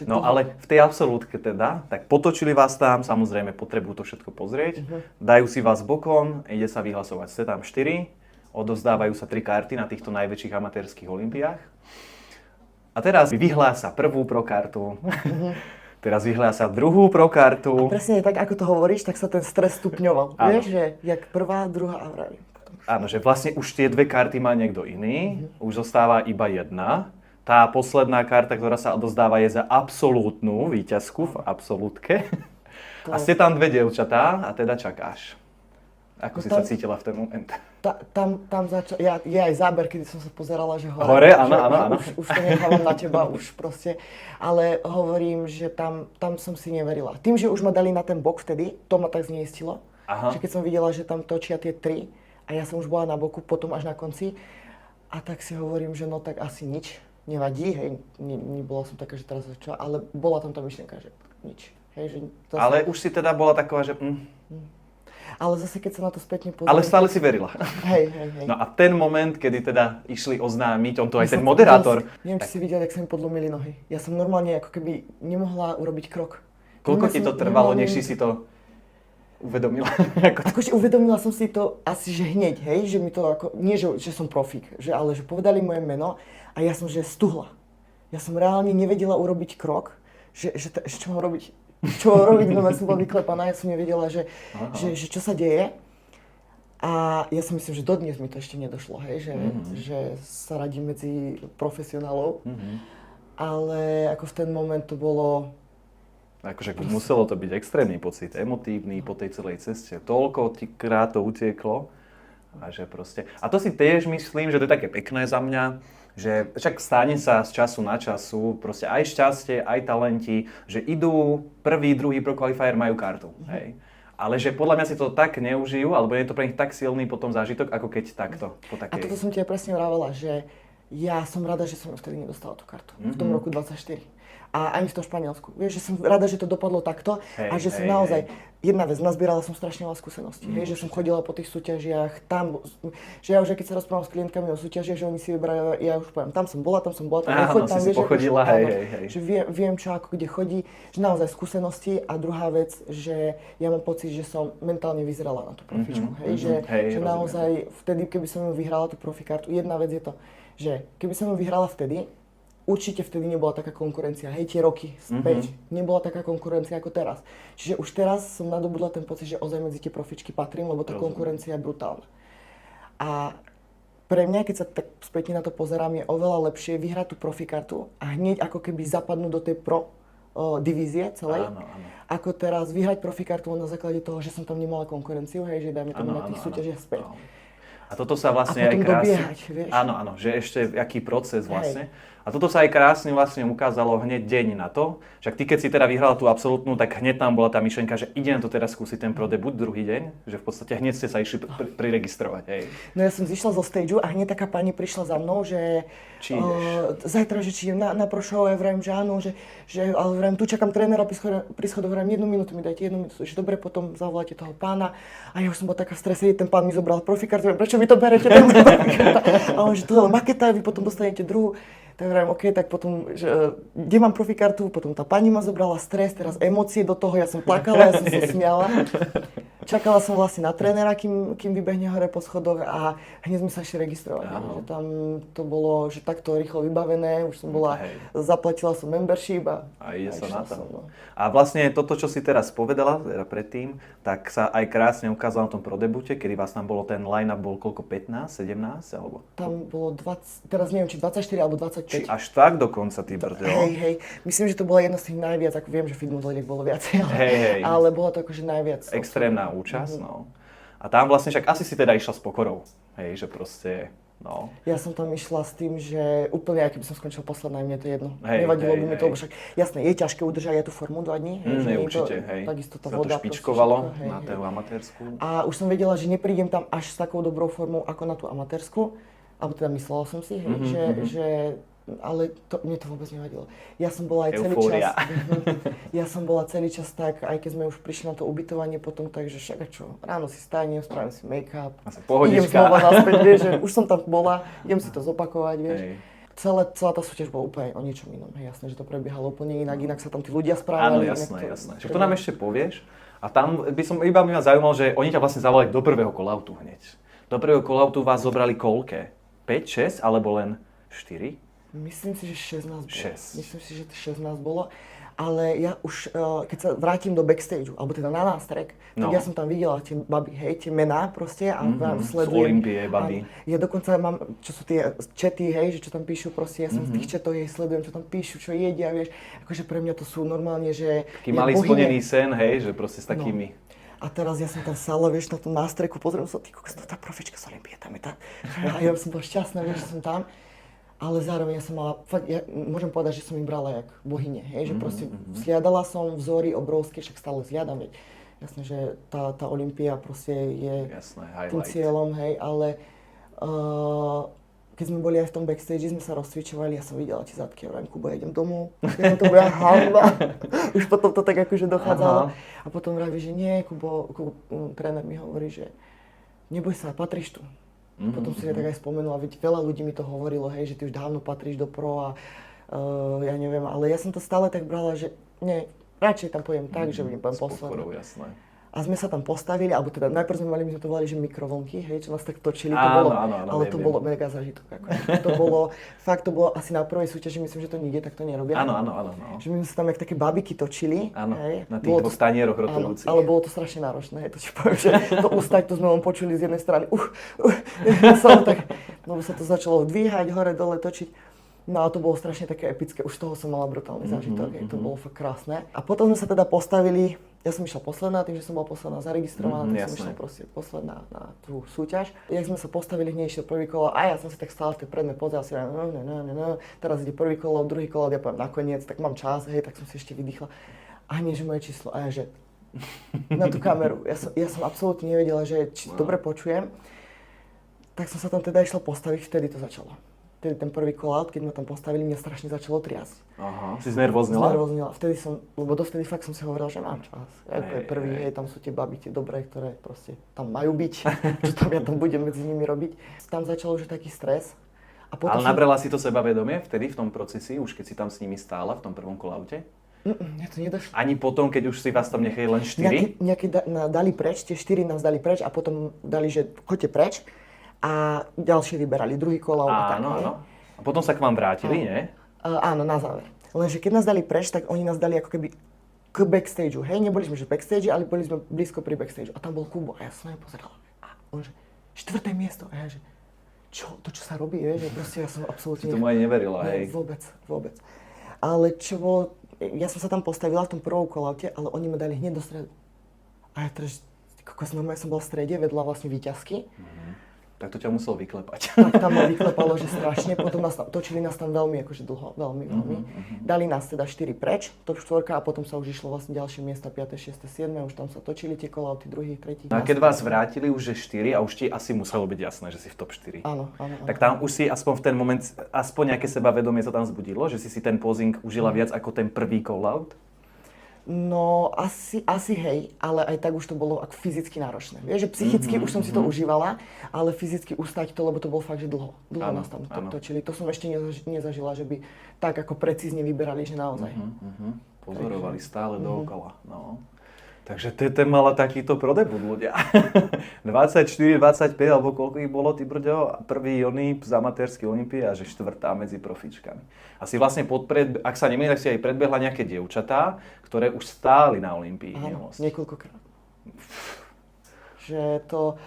No ale v tej absolútke teda, tak potočili vás tam, samozrejme potrebujú to všetko pozrieť, dajú si vás bokom, ide sa vyhlasovať, ste tam 4, odovzdávajú sa 3 karty na týchto najväčších amatérskych olympiách. A teraz vyhlása prvú pro kartu, teraz vyhlása druhú pro kartu. A presne tak, ako to hovoríš, tak sa ten stres stupňoval. Vieš, že jak prvá, druhá a vravím. Áno, že vlastne už tie 2 karty má niekto iný, už zostáva iba jedna. Tá posledná karta, ktorá sa odozdáva, je za absolútnu víťazku v absolútke. A ste tam 2 dievčatá a teda čakáš. Ako si sa cítila v ten moment? Tam je aj záber, kedy som sa pozerala, že hore. Hore, áno. Už to nechávam na teba, už proste. Ale hovorím, že tam som si neverila. Tým, že už ma dali na ten bok vtedy, to ma tak zneistilo. Že keď som videla, že tam točia tie 3 a ja som už bola na boku, potom až na konci. A tak si hovorím, že no tak asi nič. Nevadí, hej, nebola som taká, že teraz čo, ale bola tam tá myšlienka, že nič. Hej, že ale už si teda bola taková, že... Ale zase, keď sa na to spätne pozriem... Ale stále si verila. Hej. No a ten moment, kedy teda išli oznámiť, on to aj ten moderátor... Neviem, či si videl, jak sa mi podlomili nohy. Ja som normálne ako keby nemohla urobiť krok. Koľko ti to trvalo, než si to uvedomila? Akože uvedomila som si to asi, že hneď, hej, že mi to ako... Nie, že som profík, ale že povedali moje meno a ja som, že stuhla. Ja som reálne nevedela urobiť krok, že čo mám robiť. Čo mám robiť, no ja som bola vyklepaná, ja som nevedela, že čo sa deje. A ja si myslím, že dodnes mi to ešte nedošlo, hej, že sa radím medzi profesionálov. Ale ako v ten moment to bolo... Akože muselo to byť extrémny pocit, emotívny po tej celej ceste. Toľko krát to utieklo. A že proste... A to si tiež myslím, že to je také pekné za mňa, že však stane sa z času na času, proste aj šťastie, aj talenti, že idú prvý, druhý pro qualifier majú kartu, hej. Ale že podľa mňa si to tak neužijú, alebo je to pre nich tak silný potom zážitok, ako keď takto, po takej... A toto som ti aj presne vravela, že Ja som rada, že som vtedy nedostala tú kartu. V tom roku 24. A ani v tom Španielsku. Vieš, že som rada, že to dopadlo takto a že som naozaj, jedna vec, nazbierala som strašne veľa skúseností. Že som chodila po tých súťažiach, tam, že ja už keď sa rozprávam s klientkami o súťažiach, že oni si vyberajú, ja už poviem, tam som bola, tam Áno, tam, si pochodila, hej. Že viem čo, ako kde chodí, že naozaj skúsenosti a druhá vec, že ja mám pocit, že som mentálne vyzerala na tú profičku. Že naozaj vtedy, keby som ju vyhrala tú profikartu, jedna vec je to, že keby som ju vyhrala vtedy, určite vtedy nebola taká konkurencia, hej, tie roky späť, nebola taká konkurencia ako teraz. Čiže už teraz som nadobudla ten pocit, že ozaj medzi tie profičky patrím, lebo tá konkurencia je brutálna. A pre mňa, keď sa tak späť na to pozerám, je oveľa lepšie vyhrať tú profikartu a hneď ako keby zapadnúť do tej pro divízie celej, ako teraz vyhrať profikartu na základe toho, že som tam nemala konkurenciu, hej, že dajme tomu na tých súťažiach späť. A toto sa vlastne aj krásne... dobiehať, vieš? Áno, že ešte aký proces vlastne. Hej. A toto sa aj krásne vlastne ukázalo hneď deň na to, že ty keď si teda vyhrala tú absolútnu, tak hneď tam bola tá myšlienka, že idem to teraz skúsiť ten pro debut druhý deň, že v podstate hneď ste sa išli priregistrovať, hej. No ja som zišla zo stageu a hneď taká pani prišla za mnou, že zajtra, že či idem na pro show, ja vravím, že áno, ale vravím, tu čakám trénera pri schodoch, vravím, 1 minútu mi dajte, 1 minútu, že dobre, potom zavoláte toho pána a ja už som bola taká v strese, ten pán mi zobral profikartu, prečo vy to berete, a on, že to je maketa, vy potom dostanete druhú. Tak hovorím, OK, tak potom, že, kde mám profikartu, potom tá pani ma zobrala, stres, teraz emócie do toho, ja som plakala, ja som sa smiala. Čakala som vlastne na trénera, kým vybehne hore po schodoch a hneď sme sa ešte registrovali. Že tam to bolo, že takto rýchlo vybavené, už som bola, zaplatila som membership a ide sa na to. No. A vlastne toto, čo si teraz povedala, teda predtým, tak sa aj krásne ukázalo na tom prodebute, kedy vás tam bolo, ten line-up bol koľko, 15, 17 alebo? Tam bolo 20, teraz neviem, či 24 alebo 25. Či až tak dokonca, ty brďo? Hej, myslím, že to bola jedna z tých najviac, ako viem, že fitness bolo viacej, ale bola to akože najviac. Extrémna účasť, no. A tam vlastne však asi si teda išla s pokorou, hej, že proste, no. Ja som tam išla s tým, že úplne, aj keby som skončila posledná, mne to jedno. Nevadilo by mi to, však jasné, je ťažké udržať aj tú formu 2 dní. Určite, hej. Takisto tá Sa voda. to špičkovalo na tú amatérskú. A už som vedela, že neprídem tam až s takou dobrou formou ako na tú amatérskú. Alebo teda myslela som si, že ale mne to vôbec nevadilo. Ja som bola aj celý čas. Ja som bola celý čas tak, aj keď sme už prišli na to ubytovanie potom, takže však čo, ráno si stanem, spravím si make-up, idem znova naspäť, vieš, že už som tam bola, idem si to zopakovať, vieš. Celá tá súťaž bola úplne o ničom inom. Jasné, že to prebiehalo úplne inak sa tam tí ľudia správali. Áno, jasné. Však to nám ešte povieš. A tam by ma zaujímalo, že oni ťa vlastne zavolali do prvého call-outu hneď. Do prvého call-outu vás zobrali koľké? 5, 6 alebo len 4? Myslím si, že 16 bolo. 6. Myslím si, že 16 bolo. Ale ja už, keď sa vrátim do backstageu, alebo teda na nástrek, tak ja som tam videla tie baby, hej, tie mená proste a sledujem. Z Olympie, baby. Ja dokonca mám, čo sú tie chaty, hej, že čo tam píšu proste, ja som z tých chatov, sledujem, čo tam píšu, čo jedia, vieš. Akože pre mňa to sú normálne, že... Taký malý splnený sen, hej, že proste s takými... A teraz ja som tam stále, vieš, na tom nástreku, pozriem sa, tá profička z Olympie, tam je tá. A ja som bola šťastná, vieš, že som tam. Ale zároveň ja som mala, fakt, ja môžem povedať, že som im brala jak bohyne, hej, že proste zliadala som vzory obrovské, však stále zliadam, veď jasné, že tá Olympia proste je tým cieľom, hej, ale keď sme boli aj v tom backstage, sme sa rozcvičovali, ja som videla tie zadky, ja vravím, Kubo, ja idem domov, to bude hanba, už potom to tak akože dochádzalo. A potom vraví, že nie, Kubo, tréner mi hovorí, že neboj sa, patríš tu. Potom si tak aj spomenula, veď veľa ľudí mi to hovorilo, hej, že ty už dávno patríš do pro a ja neviem, ale ja som to stále tak brala, že nie, radšej tam pojem tak, že budem posledný. A sme sa tam postavili, alebo teda najprv sme mali, my sme to volali, že mikrovlnky, hej, čo nás tak točili, ale to bolo mega zážitok. To bolo, fakt to bolo asi na prvej súťaži, myslím, že to nikde takto nerobia. Áno. Že my sme sa tam jak také babiky točili, hej. Na tých dvoch stanieroch rotujúcich. Ale bolo to strašne náročné, hej, to ti poviem, že to ustať, to sme len počuli z jednej strany, lebo sa to začalo dvíhať, hore, dole, točiť. No a to bolo strašne také epické, už z toho som mala brutálny zážitok, to bolo fakt krásne. A potom sme sa teda postavili, ja som išla posledná, tým, že som bola posledná zaregistrovaná, tak som išla proste posledná na tú súťaž. Jak sme sa postavili, hneď išiel prvý kolo a ja som si tak stála v tej prednej poze a si hovorím, no, teraz ide prvý kolo, druhý kolo, ja poviem nakoniec, tak mám čas, hej, tak som si ešte vydýchla. A hneď, že moje číslo, a ja, že na tú kameru, ja som absolútne nevedela, že či dobre počujem. Tak som sa tam teda išla postaviť, vtedy to začalo. Vtedy ten prvý call-out, keď ma tam postavili, mňa strašne začalo triasť. Aha, si znervoznila? Znervoznila. Lebo dovtedy fakt som si hovoril, že mám čas. Ako je prvý, hej, tam sú tie baby, tie dobré, ktoré proste tam majú byť. Čo tam ja tam budem medzi nimi robiť. Tam začal už taký stres. A potom Ale nabrala si to sebavedomie vtedy, v tom procesi, už keď si tam s nimi stála, v tom prvom call-oute? Mne to nedošlo. Ani potom, keď už si vás tam nechali len 4? Nejaké dali preč, tie 4 nás dali preč a potom dali, že choďte preč. A ďalšie vyberali, druhý call-out. Áno. A potom sa k vám vrátili, nie? Áno, na záver. Lenže keď nás dali preč, tak oni nás dali ako keby k backstageu, hej? Neboli sme že backstage, ale boli sme blízko pri backstageu. A tam bol Kubo a ja som na ňu pozeral. A on že, 4. miesto. A ja že, čo sa robí, vieš? Že proste ja som absolútne... Si tomu aj neverila, hej? Vôbec. Ale ja som sa tam postavila v tom prvom call-oute, ale oni ma dali hneď do stredu. A ja teraz, ja som bol v strede, vedľa vlastne víťazky. Tak to ťa musel vyklepať. Tak tam ma vyklepalo, že strašne, potom točili nás tam veľmi akože dlho, veľmi. Dali nás teda 4 preč, top 4 a potom sa už išlo vlastne ďalšie miesta, 5., 6., 7, už tam sa točili tie call-outy, druhý, tretí. No a keď vás vrátili už že 4 a už ti asi muselo byť jasné, že si v top 4. Áno. Tak tam už si aspoň v ten moment, aspoň nejaké sebavedomie sa tam zbudilo, že si ten posing užila viac ako ten prvý call-out? No asi hej, ale aj tak už to bolo ako fyzicky náročné. Vieš, že psychicky už som si to užívala, ale fyzicky ustať to, lebo to bolo fakt, že dlho nás tam točili. To som ešte nezažila, že by tak ako precízne vyberali, že naozaj. Pozorovali stále dookola, no. Takže Tete mala takýto prodebut ľudia. 24, 25 alebo koľko ich bolo, ty brďo, prvý Jonip z amatérskej Olympie a že 4. medzi profičkami. Asi vlastne ak sa nemýlim, tak si aj predbehla nejaké dievčatá, ktoré už stáli na Olympii. Áno, niekoľkokrát. Že to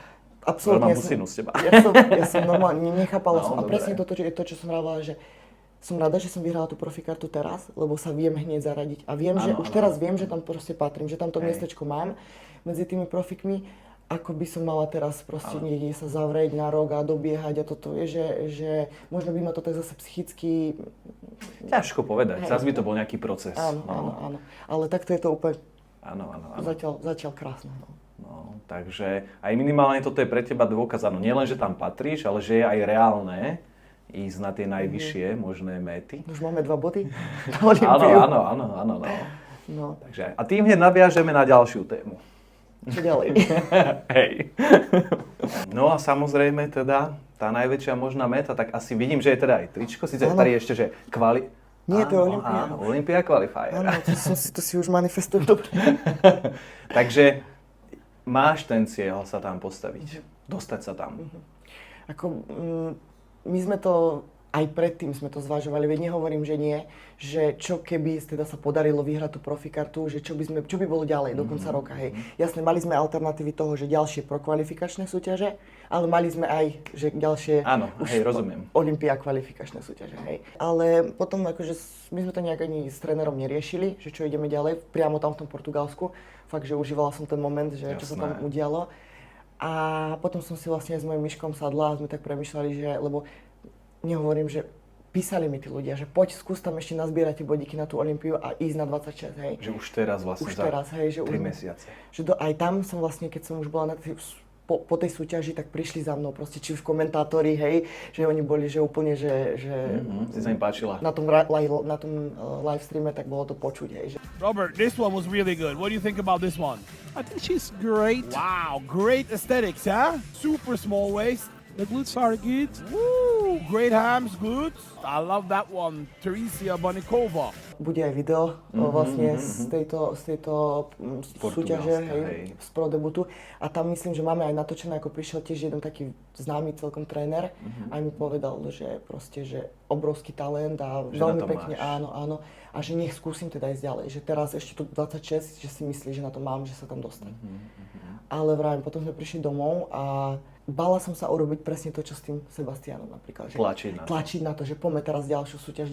absolútne... Veľmi husinu z teba. Ja som normálne nechápala som. A dobre. presne toto je to, čo som hovorila, že som rada, že som vyhrala tú profikartu teraz, lebo sa viem hneď zaradiť. A viem, že už teraz viem, že tam proste patrím, že tam to miestečko mám medzi tými profikmi, ako by som mala teraz proste niekde sa zavrieť na rok a dobiehať a toto je, že možno by ma to tak zase psychicky... Ťažko povedať, zase by to bol nejaký proces. Áno. Ale takto je to úplne zatiaľ krásne. No, takže aj minimálne toto je pre teba dôkaz, áno, nielen, že tam patríš, ale že je aj reálne ísť na tie najvyššie možné méty. Už máme 2 body na Olympiu. Áno. No. Takže, a tým hneď naviažeme na ďalšiu tému. Čo ďalej? Hej. No a samozrejme teda, tá najväčšia možná meta, tak asi vidím, že je teda aj tričko, síce tady ešte, že Nie, to je Olympia. Áno, Olympia Qualifier. Áno, to si už manifestujem dobre. Takže máš ten cieľ sa tam postaviť, dostať sa tam. My sme to, aj predtým sme to zvažovali, veď nehovorím, že nie, že čo keby teda sa podarilo vyhrať tú profikartu, že čo by bolo ďalej do konca roka, hej. Jasné, mali sme alternatívy toho, že ďalšie prokvalifikačné súťaže, ale mali sme aj, že ďalšie rozumiem. Olympia kvalifikačné súťaže, hej. Ale potom akože my sme to nejak ani s trénerom neriešili, že čo ideme ďalej, priamo tam v tom Portugalsku, fakt, že užívala som ten moment, že čo sa tam udialo. A potom som si vlastne s mojím myškom sadla a sme tak premýšľali, že, lebo nehovorím, že písali mi tí ľudia, že poď skús tam ešte nazbierať tie bodíky na tú Olympiu a ísť na 26, hej. Že už teraz vlastne že 3 mesiace. Že aj tam som vlastne, keď som už bola po tej súťaži, tak prišli za mnou proste, či už komentátori, hej, že oni boli, že úplne, že si sa im páčila. Na tom live streame, tak bolo to počuť, hej. Že... Robert, this one was really good. What do you think about this one? I think she's great. Wow, great aesthetics, huh? Super small waist. The glutes are good. Woo, great hams, glutes. I love that one. Teresia Banikova. Bude aj video vlastne z tejto súťaže, hej, z pro debutu. A tam myslím, že máme aj natočené, ako prišiel tiež jeden taký známy celkom tréner. Aj mi povedal, že proste, že obrovský talent a že veľmi pekne, áno. A že nech skúsim teda ísť ďalej. Že teraz ešte tu 26, že si myslí, že na to mám, že sa tam dostane. Ale vravím, potom sme prišli domov a bála som sa urobiť presne to, čo s tým Sebastianom napríklad. Že tlačiť na to, že poďme teraz ďalšiu súťaž,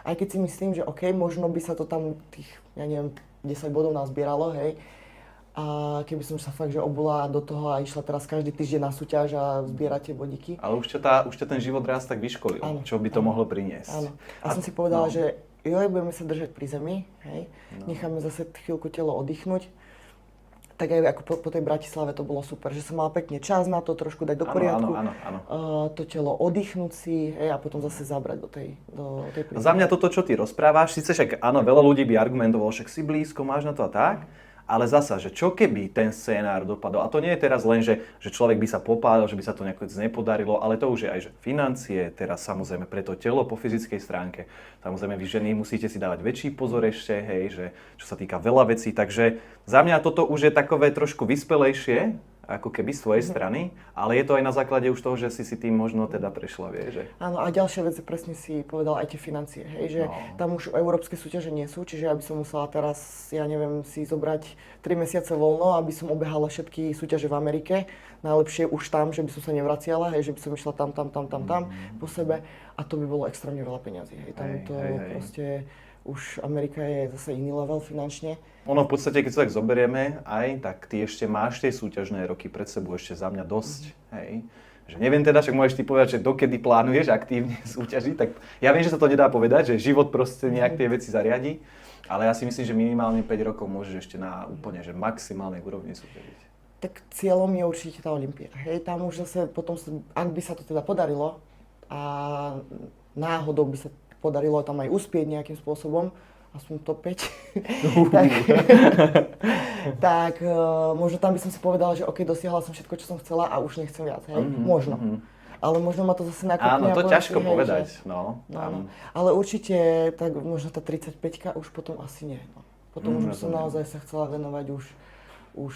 Aj keď si myslím, že OK, možno by sa to tam tých, 10 bodov nazbieralo, hej. A keby som sa fakt, že obula do toho a išla teraz každý týždeň na súťaž a zbierať tie bodíky. Ale už ťa ten život raz tak vyškolil, čo by to mohlo priniesť. Áno. A som si povedala, že budeme sa držať pri zemi, hej. Necháme zase chvíľku telo oddychnúť. tak aj ako po tej Bratislave to bolo super, že som mala pekne čas na to, trošku dať do poriadku, Áno. to telo oddychnúť si, hej, a potom zase zabrať do tej prípravy. Za mňa toto, čo ty rozprávaš, síce však áno, veľa ľudí by argumentovalo, však si blízko, máš na to a tak, ale zasa, že čo keby ten scénár dopadol, a to nie je teraz len, že človek by sa popálil, že by sa to nejako nepodarilo, ale to už je aj, že financie, teraz samozrejme pre to telo po fyzickej stránke, samozrejme vy ženy musíte si dávať väčší pozor ešte, hej, že čo sa týka veľa vecí, takže za mňa toto už je takové trošku vyspelejšie, ako keby z tvojej strany, ale je to aj na základe už toho, že si tým možno teda prešla, vieš, že? Áno, a ďalšia vec, presne si povedal aj tie financie, hej, že tam už európske súťaže nie sú, čiže ja by som musela teraz, ja neviem, si zobrať 3 mesiace voľno, aby som obehala všetky súťaže v Amerike, najlepšie už tam, že by som sa nevraciala, hej, že by som išla tam po sebe a to by bolo extrémne veľa peňazí, hej, tam proste už Amerika je zase iný level finančne. Ono v podstate, keď sa tak zoberieme aj, tak ty ešte máš tie súťažné roky pred sebou ešte za mňa dosť, hej. Že neviem teda, však môžeš ty povedať, že dokedy plánuješ aktívne súťažiť, tak ja viem, že sa to nedá povedať, že život proste nejak tie veci zariadi, ale ja si myslím, že minimálne 5 rokov môžeš ešte na úplne, že maximálnej úrovni súťažiť. Tak cieľom je určite tá Olympia, hej, tam už zase potom, ak by sa to teda podarilo a náhodou by sa podarilo tam aj uspieť nejakým spôsobom, aspoň top 5, tak možno tam by som si povedala, že OK, dosiahla som všetko, čo som chcela a už nechcem viac, hej, možno. Ale možno ma to zase nakopne. Áno, to ťažko povedať, že... no. Ale určite, tak možno tá 35-ka už potom asi nie, no. Potom už by som naozaj sa chcela venovať už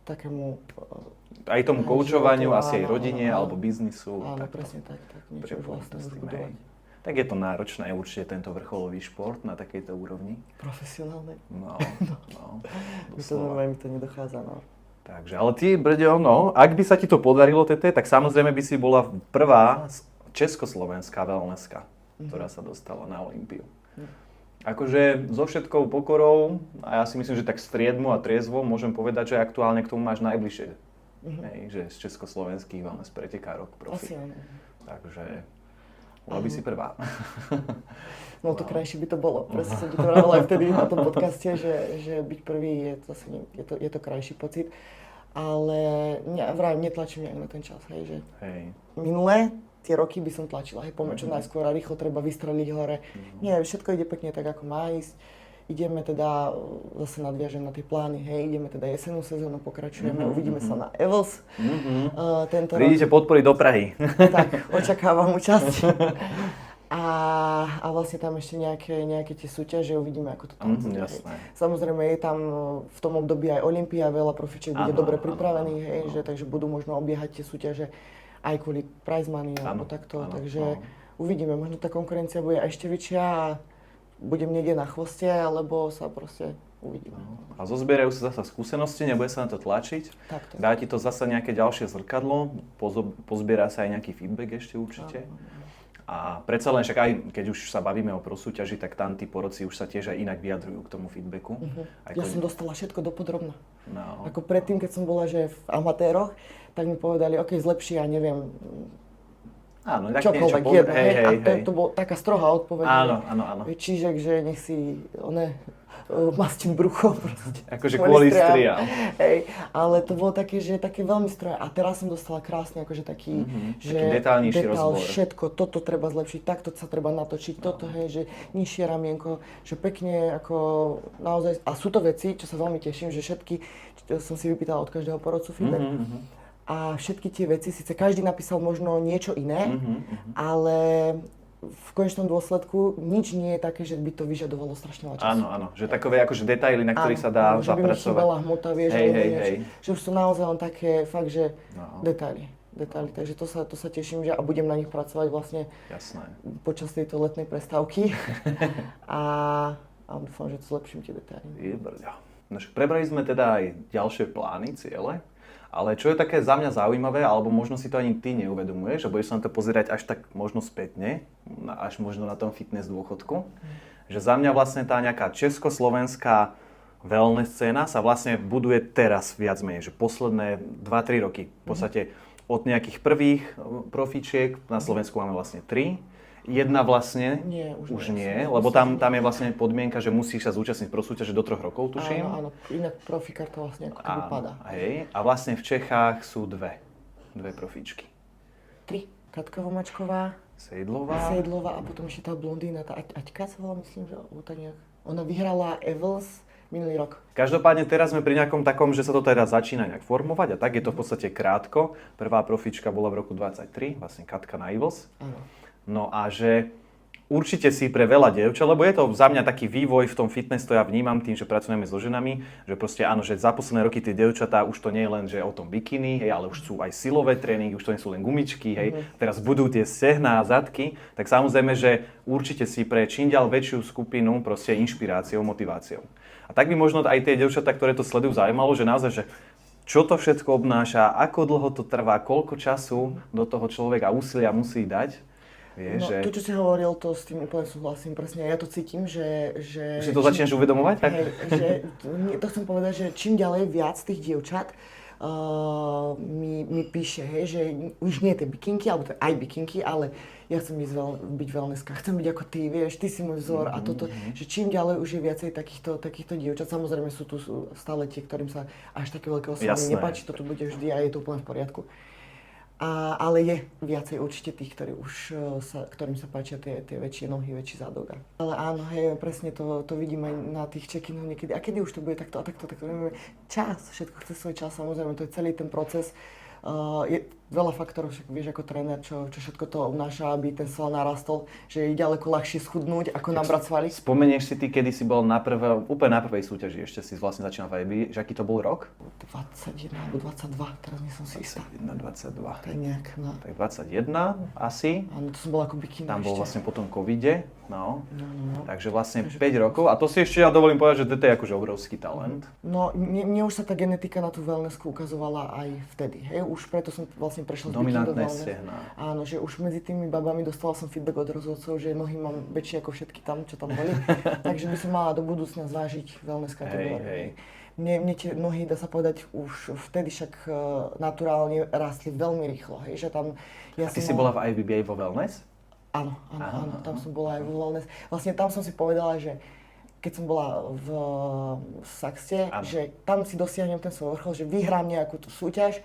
takému... Aj tomu koučovaniu, asi aj rodine, alebo biznisu. Áno, presne tak niečo už vlastne už budovať. Tak je to náročné určite tento vrcholový šport na takejto úrovni. Profesionálne. No. Mi to nedochádza, no. Takže, ale ty, Brďo, no, ak by sa ti to podarilo, Tete, tak samozrejme by si bola prvá československá wellnesska, ktorá sa dostala na Olympiu. Akože so všetkou pokorou, a ja si myslím, že tak striedmo a triezvo môžem povedať, že aktuálne k tomu máš najbližšie. Hej, že z československých wellness pretekárok profi. Asi áno. Takže bola by si prvá. No to krajšie by to bolo. Presne som ti to vravila aj vtedy na tom podcaste, že byť prvý je to krajší pocit. Ale netlačím nejak na ten čas, hej, že minulé tie roky by som tlačila, hej, poďme čo najskôr a rýchlo treba vystreliť hore. Nie, všetko ide pekne tak, ako má ísť. Ideme teda, zase nadviažem na tie plány, hej, ideme teda jesennú sezónu, pokračujeme, uvidíme sa na Evels tento rok. Prídete podporiť do Prahy. Tak, očakávam účasť. A vlastne tam ešte nejaké tie súťaže, uvidíme, ako to tam bude. Samozrejme je tam v tom období aj Olympia, veľa profičiek bude dobre pripravených, hej, že, takže budú možno obiehať tie súťaže aj kvôli prize money alebo takto, takže uvidíme, možno tá konkurencia bude ešte väčšia a budem niekde na chvoste, alebo sa proste uvidíme. A zozbierajú sa zasa skúsenosti, nebude sa na to tlačiť. Dá ti to zasa nejaké ďalšie zrkadlo, pozbiera sa aj nejaký feedback ešte určite. A predsa len však aj keď už sa bavíme o prosúťaži, tak tam tí porodci už sa tiež aj inak vyjadrujú k tomu feedbacku. Ja som dostala všetko dopodrobna. Ako predtým, keď som bola že v amatéroch, tak mi povedali, OK, zlepší, ja neviem, áno, tak čokoľvek niečo jedno, hej, a to bola taká strohá odpoveď. Áno. Čižek, že nech si, mastím brucho proste. Akože kvôli striam. Hej, ale to bolo také, že také veľmi strohé. A teraz som dostala krásne, akože taký, že taký detálnejší rozbor. Všetko, toto treba zlepšiť, takto sa treba natočiť, toto, hej, že nižšie ramienko, že pekne, ako naozaj, a sú to veci, čo sa veľmi teším, že všetky, som si vypýtala od každého porodcu feedback. A všetky tie veci, síce každý napísal možno niečo iné, ale v konečnom dôsledku nič nie je také, že by to vyžadovalo strašne veľa času. Áno, že takové akože detaily, na ktorých sa dá zapracovať. Že by veľa hmota, vieš, hej. Že už sú naozaj len také fakt, že detaily. Takže to sa teším, že a budem na nich pracovať vlastne počas tejto letnej prestávky a dúfam, že to zlepším tie detaily. Prebrali sme teda aj ďalšie plány, ciele. Ale čo je také za mňa zaujímavé, alebo možno si to ani ty neuvedomuješ, že budeš sa na to pozerať až tak možno spätne, až možno na tom fitness dôchodku, že za mňa vlastne tá nejaká československá wellness scéna sa vlastne buduje teraz viac menej, že posledné 2-3 roky. V podstate od nejakých prvých profičiek, na Slovensku máme vlastne 3, jedna vlastne Nie, už nie. nie, lebo tam je vlastne podmienka, že musíš sa zúčastniť pro súťaže do 3 rokov, tuším. Áno, inak profikár to vlastne ako keby padá. Hej. A vlastne v Čechách sú dve profíčky. 3. Katka Vomačková, Sejdlová. a potom ešte tá blondína, tá Aťka sa volá, myslím, že ona vyhrala Evels minulý rok. Každopádne teraz sme pri nejakom takom, že sa to teraz začína nejak formovať a tak je to v podstate krátko. Prvá profíčka bola v roku 23, vlastne Katka na Evels. Áno. No a že určite si pre veľa dievčat, lebo je to za mňa taký vývoj v tom fitness, to ja vnímam tým, že pracujeme so ženami, že proste áno, že za posledné roky tie dievčatá už to nie je len, že o tom bikini, hej, ale už sú aj silové tréningy, už to nie sú len gumičky, hej, teraz budú tie stehná a zadky, tak samozrejme, že určite si pre čím ďal väčšiu skupinu proste inšpiráciou, motiváciou. A tak by možno aj tie dievčatá, ktoré to sledujú, zaujímalo, že naozaj, že čo to všetko obnáša, ako dlho to trvá, koľko času do toho človek a úsilia musí dať. No, to, čo si hovoril, to s tým úplne súhlasím, presne. Ja to cítim, že si to začínaš uvedomovať? Tak? Hej, že to chcem povedať, že čím ďalej viac tých dievčat mi píše, hej, že už nie tie bikinky, alebo aj bikinky, ale ja chcem byť wellnesska, chcem byť ako ty, vieš, ty si môj vzor a toto, že čím ďalej už je viacej takýchto dievčat. Samozrejme sú tu stále tie, ktorým sa až také veľké oslavy nepáči, to tu bude vždy a je to úplne v poriadku. Ale je viacej určite tých, ktorým sa páčia tie väčšie nohy, väčší zadok. Ale áno, hej, presne to vidím aj na tých check-inoch niekedy. A kedy už to bude takto a takto, čas, všetko chce svoj čas, samozrejme, to je celý ten proces. Je veľa faktorov, však vieš ako tréner, čo všetko to obnáša, aby ten sval narastol, že je ďaleko ľahšie schudnúť, ako nabrať svaly. Spomenieš si ty, kedy si bol úplne na prvej súťaži, ešte si vlastne začínal v IB, že aký to bol rok? 21 alebo 22, teraz nie som si istá. 21, 22. To je nejak, no. Tak 21 asi. Áno, to som bola ako bikina tam ešte. bol vlastne po tom covide, no. Takže vlastne 5 rokov a to si ešte ja dovolím povedať, že to je akože obrovský talent. No, mne už sa tá genetika na tú wellnessku ukazovala aj vtedy, hej, už preto som vlastne prešiel z bikini do wellness. Stehná. Áno, že už medzi tými babami dostala som feedback od rozhodcov, že nohy mám väčšie ako všetky tam, čo tam boli, takže by som mala do budúcna zvážiť wellness kategóriu. Hej. Mne tie nohy, dá sa povedať, už vtedy však naturálne rástli veľmi rýchlo, hej, že tam... A ty si bola v IBBA vo wellness? Áno, tam som bola aj vo wellness. Vlastne tam som si povedala, že keď som bola v Saxte, že tam si dosiahnem ten svoj vrchol, že vyhrám nejakú tú súťaž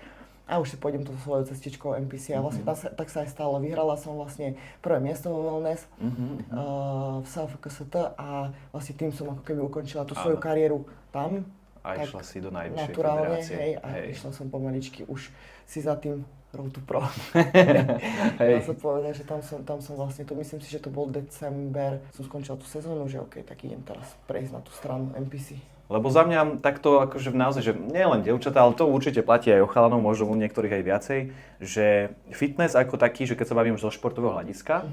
a už si pôjdem tú svojou cestičkou NPC. A vlastne tak sa aj stalo. Vyhrala som vlastne prvé miesto vo wellness v SFKST a vlastne tým som ako keby ukončila tú svoju kariéru tam. A išla si do najvyššej naturálne, federácie. Hej, a išla som pomaličky už si za tým Road to Pro. Dá sa povedať, že tam som vlastne, myslím si, že to bol december, som skončila tú sezónu, že OK, tak idem teraz prejsť na tú stranu NPC. Lebo za mňa takto akože naozaj, že nie len dievčatá, ale to určite platí aj o chalanov, možno u niektorých aj viacej, že fitness ako taký, že keď sa bavím zo športového hľadiska,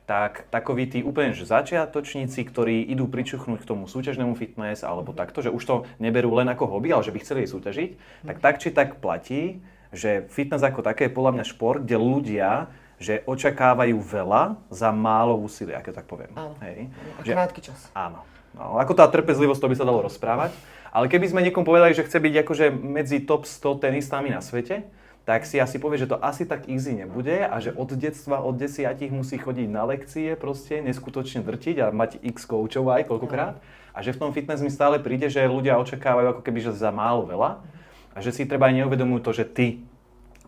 tak takoví tí úplne že začiatočníci, ktorí idú pričuchnúť k tomu súťažnému fitness alebo takto, že už to neberú len ako hobby, ale že by chceli súťažiť, tak či tak platí, že fitness ako také je podľa mňa šport, kde ľudia že očakávajú veľa za málo úsilia, keď tak poviem. Áno, hej. a krátky čas. Áno. No, ako tá trpezlivosť, to by sa dalo rozprávať. Ale keby sme niekomu povedali, že chce byť akože medzi top 100 tenistami na svete, tak si asi povie, že to asi tak easy nebude a že od detstva, od 10 musí chodiť na lekcie proste, neskutočne drtiť a mať x koučov aj koľkokrát. A že v tom fitness mi stále príde, že ľudia očakávajú ako keby, že za málo veľa a že si treba aj neuvedomujú to, že ty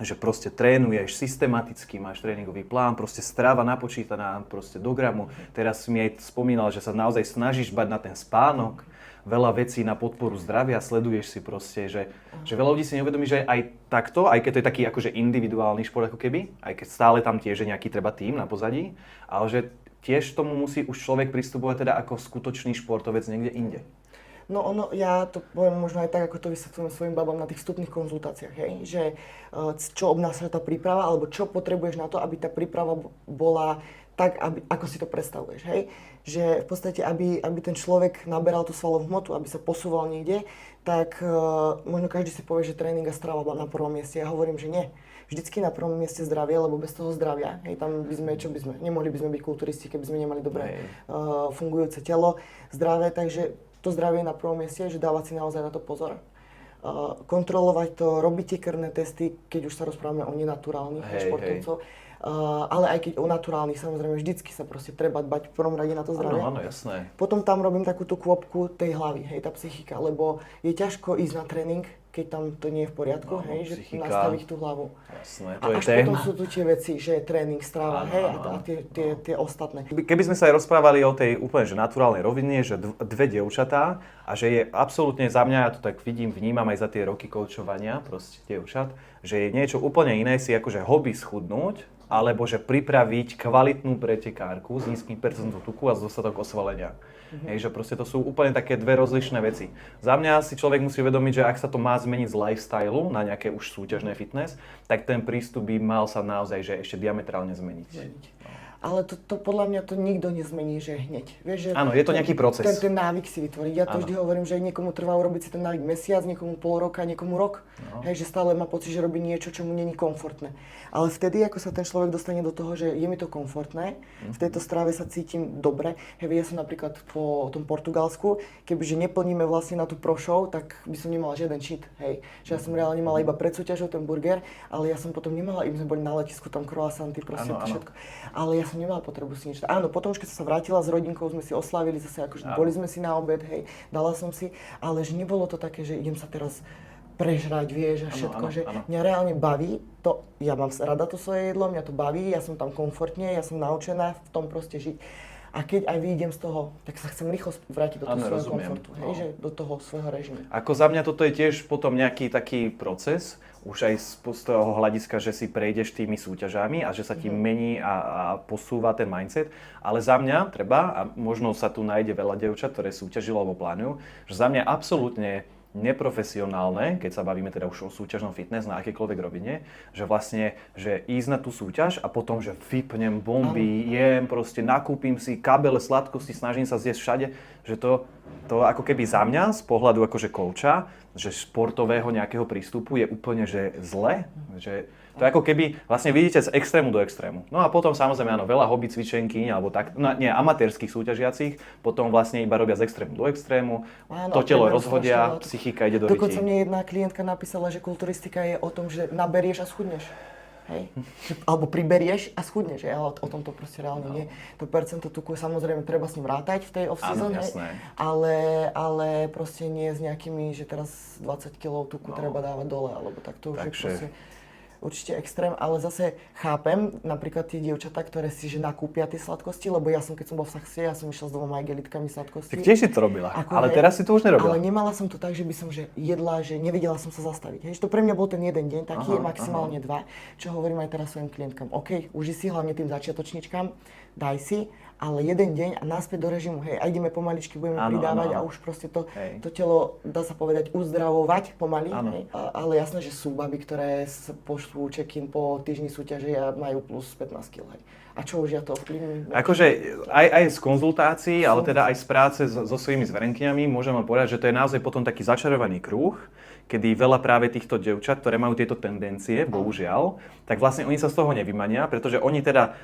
že proste trénuješ systematicky, máš tréningový plán, proste strava napočítaná proste do gramu. Teraz si mi aj spomínal, že sa naozaj snažíš bať na ten spánok, veľa vecí na podporu zdravia, sleduješ si proste, že veľa ľudí si neuvedomí, že aj takto, aj keď to je taký akože individuálny šport ako keby, aj keď stále tam tiež je nejaký treba tím na pozadí, ale že tiež tomu musí už človek pristupovať teda ako skutočný športovec niekde inde. No ja to poviem možno aj tak, ako to vysvetľujem svojim babám na tých vstupných konzultáciách, hej? Že čo obnáša tá príprava, alebo čo potrebuješ na to, aby tá príprava bola tak, ako si to predstavuješ, hej? Že v podstate, aby ten človek naberal tú svalovú hmotu, aby sa posúval niekde, tak možno každý si povie, že tréning a strava na prvom mieste. Ja hovorím, že nie. Vždycky na prvom mieste zdravie, lebo bez toho zdravia, hej, tam by sme, nemohli by sme byť kulturisti, keby sme nemali dobré fungujúce telo, zdravé, takže to zdravie je na prvom mieste, že dávať si naozaj na to pozor. kontrolovať to, robiť tie krvné testy, keď už sa rozprávame o nenaturálnych športovcov. Ale aj keď o naturálnych, samozrejme, vždycky sa proste treba dbať v prvom rade na to zdravie. Áno, jasné. Potom tam robím takúto kvopku tej hlavy, hej, tá psychika, lebo je ťažko ísť na tréning, keď tam to nie je v poriadku, hej, že nastaviť tú hlavu. Jasné, to je až potom sú tu tie veci, že tréning, strava, hej, a tie ostatné. Keby sme sa aj rozprávali o tej úplne že naturálnej rovine, že dve dievčatá a že je absolútne za mňa, ja to tak vidím, vnímam aj za tie roky koučovania, proste dievčat, že je niečo úplne iné si akože hobby schudnúť, alebo že pripraviť kvalitnú pretekárku s nízkym percentom tuku a s dostatok osvalenia. Hej, že proste to sú úplne také dve rozlišné veci. Za mňa si človek musí uvedomiť, že ak sa to má zmeniť z lifestylu na nejaké už súťažné fitness, tak ten prístup by mal sa naozaj že ešte diametrálne zmeniť. Ale to podľa mňa to nikto nezmení, že hneď. Vieš, že áno, je to nejaký proces. Ten návyk si vytvoriť. Ja to vždy hovorím, že niekomu trvá urobiť si ten návyk mesiac, niekomu pol roka, niekomu rok. Hej, že stále má pocit, že robí niečo, čo mu není komfortné. Ale vtedy, ako sa ten človek dostane do toho, že je mi to komfortné, v tejto strave sa cítim dobre. Hej, ja som napríklad po tom Portugalsku, kebyže neplníme vlastne na tú pro show, tak by som nemala žiaden cheat. Hej. Že ja som reálne mala iba pred súťažou ten burger, ale ja som potom nemala, my sme boli na letisku, tam croissanty, proste to všetko. Ale ja som nemala potrebu si niečo. Áno, potom už keď som sa vrátila s rodinkou, sme si oslavili zase, akože boli sme si na obed, hej, dala som si, ale že nebolo to také, že idem sa teraz prežrať, vieš, a všetko, že mňa reálne baví to, ja mám rada to svoje jedlo, mňa to baví, ja som tam komfortne, ja som naučená v tom proste žiť. A keď aj vyjdem z toho, tak sa chcem rýchlo vrátiť do toho svojho komfortu, hej, že do toho svojho režimu. Ako za mňa toto je tiež potom nejaký taký proces, už aj z toho hľadiska, že si prejdeš tými súťažami a že sa ti mení a posúva ten mindset. Ale za mňa treba, a možno sa tu nájde veľa dievčat, ktoré súťažilo alebo plánujú, že za mňa absolútne neprofesionálne, keď sa bavíme teda už o súťažnom fitness na akékoľvek rovine, že vlastne, že ísť na tú súťaž a potom, že vypnem bomby, jem, proste nakúpim si kabele sladkosti, snažím sa zjesť všade, že to ako keby za mňa z pohľadu akože kouča, že športového nejakého prístupu je úplne že zle, že to je ako keby vlastne vidíte z extrému do extrému. No a potom samozrejme áno, veľa hobby cvičenky alebo tak, no, nie amatérskych súťažiacich, potom vlastne iba robia z extrému do extrému, to telo rozhodia, psychika ide do rytí. Dokonca mne jedna klientka napísala, že kulturistika je o tom, že naberieš a schudneš. Hej. Alebo priberieš a schudneš, ale o tom to proste reálne nie. To percento tuku samozrejme treba s ním rátať v tej off-season, ale proste nie s nejakými, že teraz 20 kg tuku treba dávať dole, alebo tak to už je proste určite extrém, ale zase chápem napríklad tie dievčatá, ktoré si že nakúpia tie sladkosti, lebo ja som, keď som bol v Saxe, ja som išla s 2 igelitkami sladkosti. Tak tiež si to robila, ale teraz si to už nerobila. Ale nemala som to tak, že by som že jedla, že nevedela som sa zastaviť. Hej, to pre mňa bol ten jeden deň, taký maximálne 2, čo hovorím aj teraz svojim klientkám. OK, uži si hlavne tým začiatočničkám, daj si, ale jeden deň a naspäť do režimu, hej, a ideme pomaličky, budeme pridávať a už proste to telo, dá sa povedať, uzdravovať pomaly, hej. Ale jasné, že sú baby, ktoré pošlú check-in po týždni súťaže a majú plus 15 kg, hej. A čo už ja to ovplyvním? Akože aj z konzultácií, ale teda aj z práce so svojimi zverenkyňami môžem vám povedať, že to je naozaj potom taký začarovaný kruh, kedy veľa práve týchto dievčat, ktoré majú tieto tendencie, bohužiaľ, tak vlastne oni sa z toho nevymania, pretože oni teda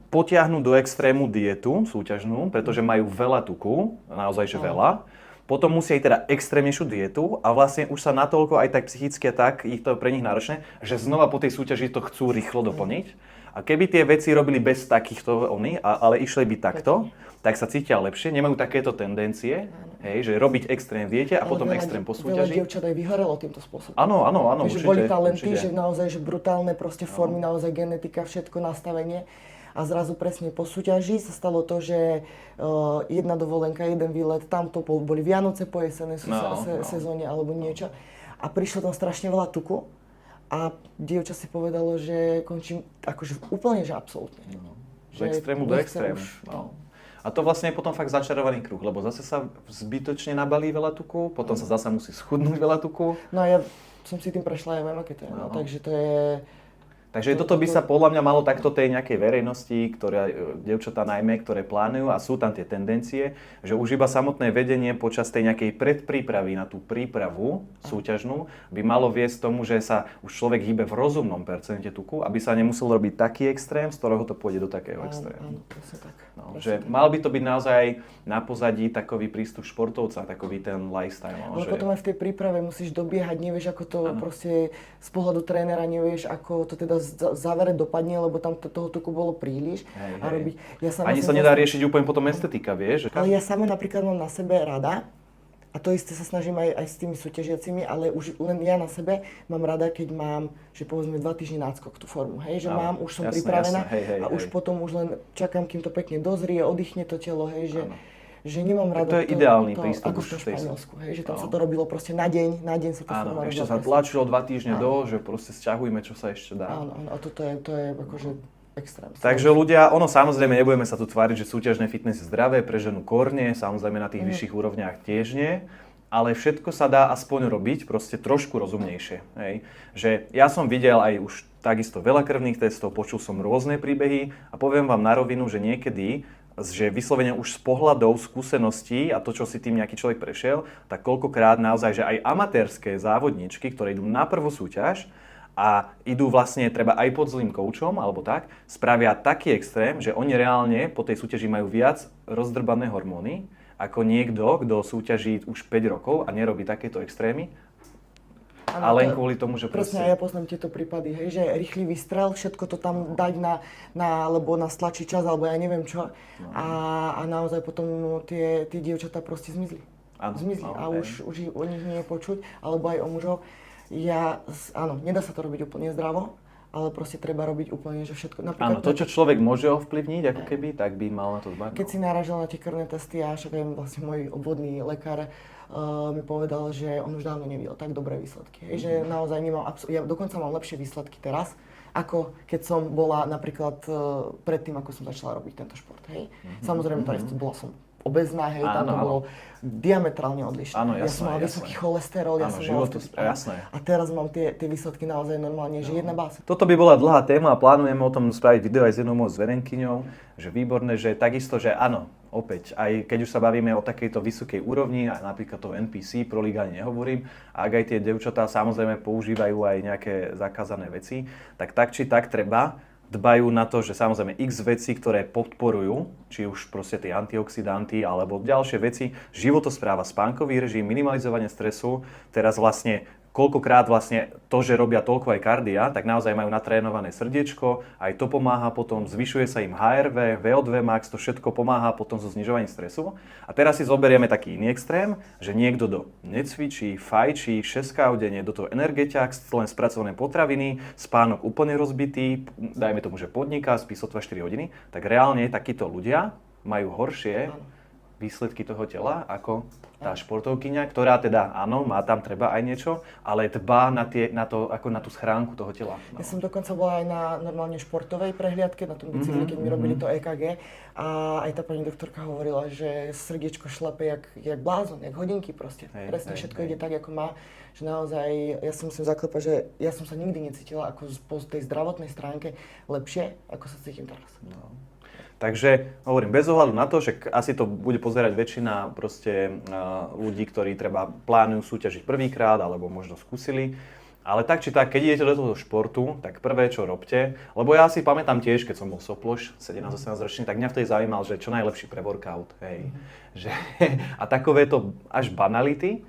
potiahnu do extrému dietu súťažnú, pretože majú veľa tuku, naozaj že veľa. Potom musia ísť teda extrémnejšiu dietu a vlastne už sa natoľko aj tak psychicky tak ich to pre nich náročné, že znova po tej súťaži to chcú rýchlo doplniť. A keby tie veci robili bez takýchto ale išli by takto, tak sa cítia lepšie, nemajú takéto tendencie, hej, že robiť extrém v diete a potom extrém po súťaži. Veľa dievčat aj vyhorelo týmto spôsobom. Áno, určite. Že boli talenty, že naozaj že brutálne proste formy, naozaj genetika, všetko nastavenie. A zrazu presne po súťaži sa stalo to, že jedna dovolenka, jeden výlet, tamto boli Vianoce po jesenej sezóne alebo niečo. A prišlo tam strašne veľa tuku a dievča si povedalo, že končím akože úplne, že absolútne. Z extrému do extrému. A to vlastne je potom fakt začarovaný kruh, lebo zase sa zbytočne nabalí veľa tuku, potom sa zase musí schudnúť veľa tuku. No a ja som si tým prešla, ja viem, aké to je, takže to je... Takže toto by sa podľa mňa malo takto tej nejakej verejnosti, ktoré, dievčatá najmä, ktoré plánujú a sú tam tie tendencie, že už iba samotné vedenie počas tej nejakej predprípravy na tú prípravu súťažnú by malo viesť tomu, že sa už človek hýbe v rozumnom percente tuku, aby sa nemusel robiť taký extrém, z ktorého to pôjde do takého extrému. Áno, presne tak. No, že mal by to byť naozaj na pozadí takový prístup športovca, takový ten lifestyle. No, ale že... potom aj v tej príprave musíš dobiehať, nevieš ako to proste z pohľadu trénera, nevieš ako to teda v závere dopadne, lebo tam toho tuku bolo príliš. A robiť, ani sa nedá riešiť úplne potom estetika, vieš? Ale ja sama napríklad mám na sebe rada, a to isté sa snažím aj s tými súťažiacimi, ale už len ja na sebe mám rada, keď mám, že povedzme 2 týždne náskok tú formu, hej, že mám, už som pripravená a už potom už len čakám, kým to pekne dozrie, oddychne to telo, hej, že nemám rada to je ideálny prístup ako už v tom v tej Španielsku, hej, že tam sa to robilo proste na deň sa to forma robila. Ešte sa tlačilo 2 týždne že proste sťahujme, čo sa ešte dá. Áno, a to je akože extrém. Takže ľudia, samozrejme nebudeme sa tu tváriť, že súťažné fitness je zdravé, pre ženu kórne, samozrejme na tých vyšších úrovniach tiež nie, ale všetko sa dá aspoň robiť proste trošku rozumnejšie. Hej. Že ja som videl aj už takisto veľa krvných testov, počul som rôzne príbehy a poviem vám na rovinu, že niekedy, že vyslovene už z pohľadov skúseností a to, čo si tým nejaký človek prešiel, tak koľkokrát naozaj, že aj amatérske závodníčky, ktoré idú na prvú súťaž, a idú vlastne treba aj pod zlým koučom, alebo tak, spravia taký extrém, že oni reálne po tej súťaži majú viac rozdrbané hormóny, ako niekto, kto súťaží už 5 rokov a nerobí takéto extrémy. A len kvôli tomu, že presne, ja poznám tieto prípady, hej, že rýchly výstrel, všetko to tam dať lebo nás tlačí čas, alebo ja neviem čo. A naozaj potom tie dievčatá proste zmizli. A už o nich nie je počuť, alebo aj o mužov. Áno, nedá sa to robiť úplne zdravo, ale proste treba robiť úplne, že všetko. Áno, to, čo človek môže ovplyvniť, ako keby, tak by mal na to dbať. Keď si narážal na tie krvné testy, a však aj vlastne môj obvodný lekár mi povedal, že on už dávno nevidel tak dobré výsledky. Že naozaj ja dokonca mám lepšie výsledky teraz, ako keď som bola napríklad predtým, ako som začala robiť tento šport. Hej. Samozrejme, bola som obezná, hej, tam to bolo diametrálne odlišné. Áno, ja som mal vysoký cholesterol, jasné. A teraz mám tie výsledky naozaj normálne, že jedna bása. Toto by bola dlhá téma a plánujeme o tom spraviť video aj s jednou mojou zverenkyňou, že výborné, že takisto, že áno, opäť, aj keď už sa bavíme o takejto vysokej úrovni, a napríklad to NPC, pro Liga nehovorím, a ak aj tie dievčatá samozrejme používajú aj nejaké zakázané veci, tak či tak treba dbajú na to, že samozrejme x vecí, ktoré podporujú, či už proste tie antioxidanty alebo ďalšie veci, životospráva, spánkový režim, minimalizovanie stresu, teraz vlastne koľkokrát vlastne to, že robia toľko aj kardia, tak naozaj majú natrénované srdiečko, aj to pomáha potom, zvyšuje sa im HRV, VO2 max, to všetko pomáha potom so znižovaním stresu. A teraz si zoberieme taký iný extrém, že niekto necvičí, fajčí, 6 denne, do toho energetiak, len spracované potraviny, spánok úplne rozbitý, dajme tomu, že podniká, spí sotva 4 hodiny, tak reálne takíto ľudia majú horšie výsledky toho tela ako tá športovkyňa, ktorá teda áno, má tam treba aj niečo, ale dbá na to, ako na tú schránku toho tela. No. Ja som dokonca bola aj na normálne športovej prehliadke, na tom bicykli, keď mi robili to EKG a aj tá pani doktorka hovorila, že srdiečko šlape jak blázon, jak hodinky proste. Presne všetko ide tak, ako má. Že naozaj, ja si musím zaklepať, že ja som sa nikdy necítila ako po tej zdravotnej stránke lepšie, ako sa cítim teraz. No. Takže hovorím, bez ohľadu na to, že asi to bude pozerať väčšina proste ľudí, ktorí treba plánujú súťažiť prvýkrát alebo možno skúsili. Ale tak či tak, keď idete do toho športu, tak prvé, čo robte, lebo ja si pamätám tiež, keď som bol soploš, 17-18 ročný, tak mňa vtedy zaujímal, že čo najlepší pre workout, hej. A takovéto až banality,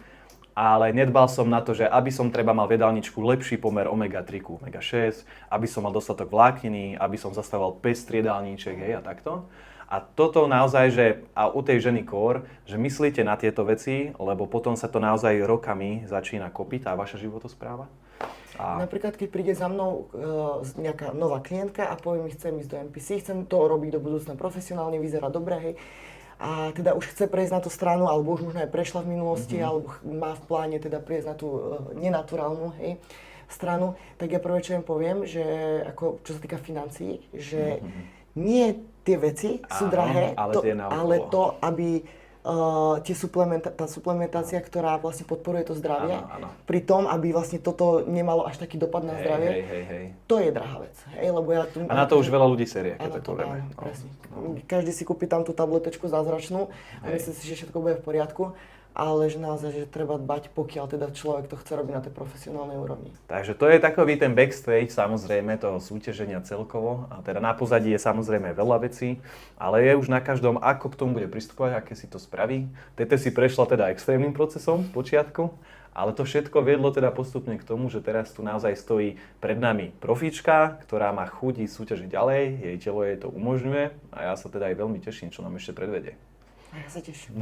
ale nedbal som na to, že aby som treba mal v jedálničku lepší pomer omega-3 ku omega-6, aby som mal dostatok vlákniny, aby som zastával pestrý jedálniček, hej, a takto. A toto naozaj, že a u tej ženy core, že myslíte na tieto veci, lebo potom sa to naozaj rokami začína kopiť, tá vaša životospráva. Napríklad, keď príde za mnou nejaká nová klientka a povie mi, chcem ísť do NPC, chcem to robiť do budúcna profesionálne, vyzerá dobre, hej. A teda už chce prejsť na tú stranu, alebo už možno aj prešla v minulosti, alebo má v pláne teda prejsť na tú nenaturálnu, hej, stranu, tak ja prvé, čo im poviem, že ako, čo sa týka financií, že nie tie veci sú drahé, ale to, aby tá suplementácia, ktorá vlastne podporuje to zdravie, Áno. pri tom, aby vlastne toto nemalo až taký dopad na zdravie, Hej. to je drahá vec. Hej, lebo ja tu, A na to už veľa ľudí série, keď áno, tak povieme. áno, presne. Každý si kúpi tam tú tabletečku zázračnú a myslí si, že všetko bude v poriadku, ale že naozaj, že treba dbať, pokiaľ teda človek to chce robiť na tej profesionálnej úrovni. Takže to je takový ten backstage, samozrejme, toho súťaženia celkovo. A teda na pozadí je samozrejme veľa vecí, ale je už na každom, ako k tomu bude pristupovať, aké si to spraví. Tete si prešla teda extrémnym procesom v počiatku, ale to všetko viedlo teda postupne k tomu, že teraz tu naozaj stojí pred nami profíčka, ktorá má chuť ísť súťažiť ďalej, jej telo jej to umožňuje a ja sa teda aj veľmi teším, čo nám ešte predvedie. A ja sa teším.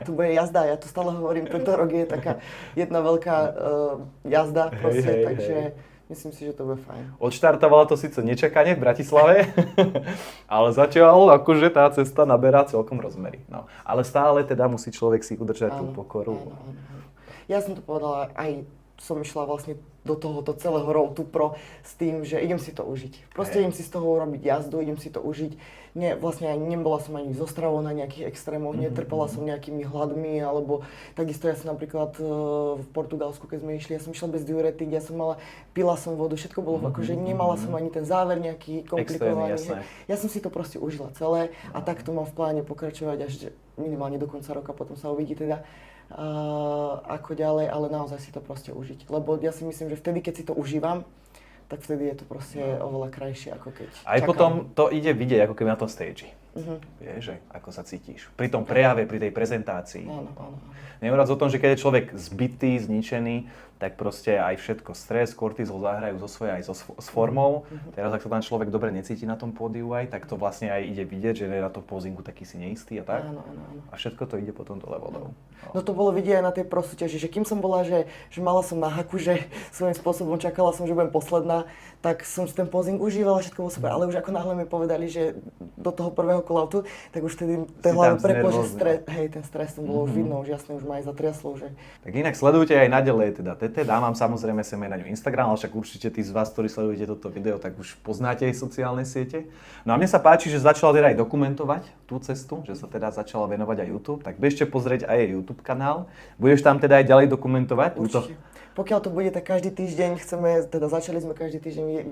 Tu bude jazda, ja to stále hovorím, tento rok je taká jedna veľká jazda proste, takže myslím si, že to bude fajn. Odštartovala to síce nečakane v Bratislave, ale zatiaľ akože tá cesta naberá celkom rozmery. No. Ale stále teda musí človek si udržať tú pokoru. Áno. Ja som to povedala, aj som išla vlastne do tohoto celého Road to Pro s tým, že idem si to užiť. Proste idem si z toho urobiť jazdu, idem si to užiť. Vlastne nebola som ani zo stravou na nejakých extrémoch, netrpela som nejakými hladmi, alebo takisto ja som napríklad v Portugalsku, keď sme išli, ja som išla bez diuretik, pila som vodu, všetko bolo akože nemala som ani ten záver nejaký komplikovaný. Ja som si to proste užila celé a takto mám v pláne pokračovať až minimálne do konca roka, potom sa uvidí teda ako ďalej, ale naozaj si to proste užiť. Lebo ja si myslím, že vtedy, keď si to užívam, tak vtedy je to proste oveľa krajšie, ako keď aj čakám. potom to ide vidieť, ako keby na tom stage. Vieš, že ako sa cítiš. Pri tom prejave, pri tej prezentácii. Áno. Nehovoriac o tom, že keď je človek zbitý, zničený, tak proste aj všetko, stres, kortizol zahrajú zo svojej aj s formou. Teraz, ak sa tam človek dobre necíti na tom pódiu aj, tak to vlastne aj ide vidieť, že je na tom pozingu taký si neistý a tak. Áno. A všetko to ide potom dole vodou. No to bolo vidieť aj na tej prosúťaži, že kým som bola, že mala som na haku, že svojím spôsobom čakala som, že budem posledná, tak som si ten posing užívala, všetko bolo super, ale už ako náhle mi povedali, že do toho prvého kolautu, tak už vtedy ten hlavne prepol, že ten stres tam bolo už vidno, už jasne, už ma aj zatriaslo, že... Tak inak sledujte aj naďalej teda Tete, dám vám samozrejme sem aj na ňu Instagram, ale však určite tí z vás, ktorí sledujete toto video, tak už poznáte jej sociálne siete. No a mne sa páči, že začala teda aj dokumentovať tú cestu, že sa teda začala venovať aj YouTube, tak bežte pozrieť aj jej YouTube kanál. Budeš tam teda aj ďalej dokumentovať? Určite. Pokiaľ to bude, tak každý týždeň začali sme každý týždeň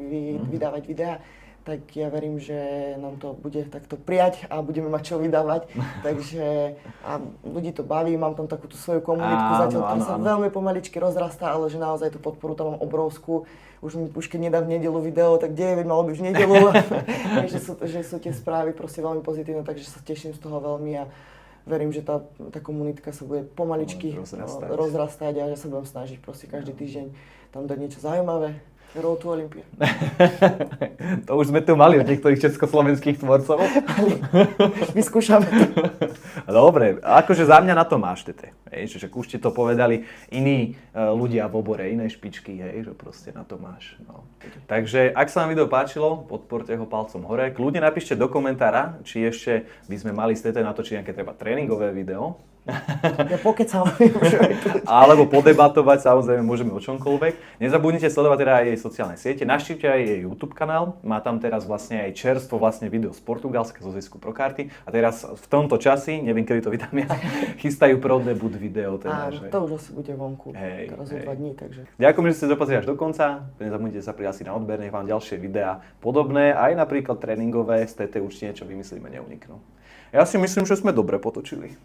vydávať videá, tak ja verím, že nám to bude takto prijať a budeme mať čo vydávať. Takže a ľudí to baví, mám tam takúto svoju komunitku zatiaľ, ktorá sa veľmi pomaličky rozrastá, ale že naozaj tú podporu tam mám obrovskú. Už keď nedám v nedeľu video, tak veď malo byť v nedeľu. že sú tie správy proste veľmi pozitívne, takže sa teším z toho veľmi a verím, že tá komunitka sa bude pomaličky rozrastať a že sa budem snažiť proste každý týždeň tam dať niečo zaujímavé. Road to Olympia. To už sme tu mali od niektorých československých tvorcov. Vyskúšame to. Dobre, akože za mňa na to máš, Tete. Hej, že už ti to povedali iní ľudia v obore, iné špičky, hej, že proste na to máš. No. Takže ak sa vám video páčilo, podporte ho palcom hore. Kľudne napíšte do komentára, či ešte by sme mali z Tete natočiť nejaké treba tréningové video. Ja pokecam. Alebo podebatovať, samozrejme môžeme o čomkoľvek. Nezabudnite sledovať teda aj jej sociálne siete, navštívte aj jej YouTube kanál. Má tam teraz vlastne aj čerstvo video z Portugalska, zo zisku Pro karty. A teraz v tomto časi, neviem kedy to vydám ja, chystajú pro debut video. Teda, áno, že... to už asi bude vonku. Teraz o 2 dní, takže... Ďakujem, že ste dopazili až do konca. Nezabudnite sa prihlásiť na odber, nech vám ďalšie videá podobné, aj napríklad tréningové, z TT určite niečo vymyslíme, neuniknú. Ja si myslím, že sme dobre potočili.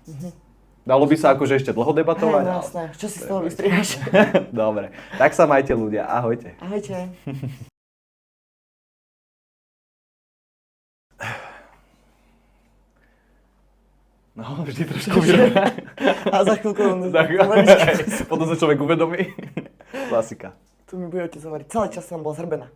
Dalo by sa akože ešte dlho debatovať? No jasné, čo si z toho vystriháš? Dobre, tak sa majte ľudia, ahojte. Ahojte. No, vždy trošku vyrovná. A za chvíľku... Potom sa človek uvedomí. Klasika. Tu mi bude otec hovoriť, celý čas som bola zhrbená.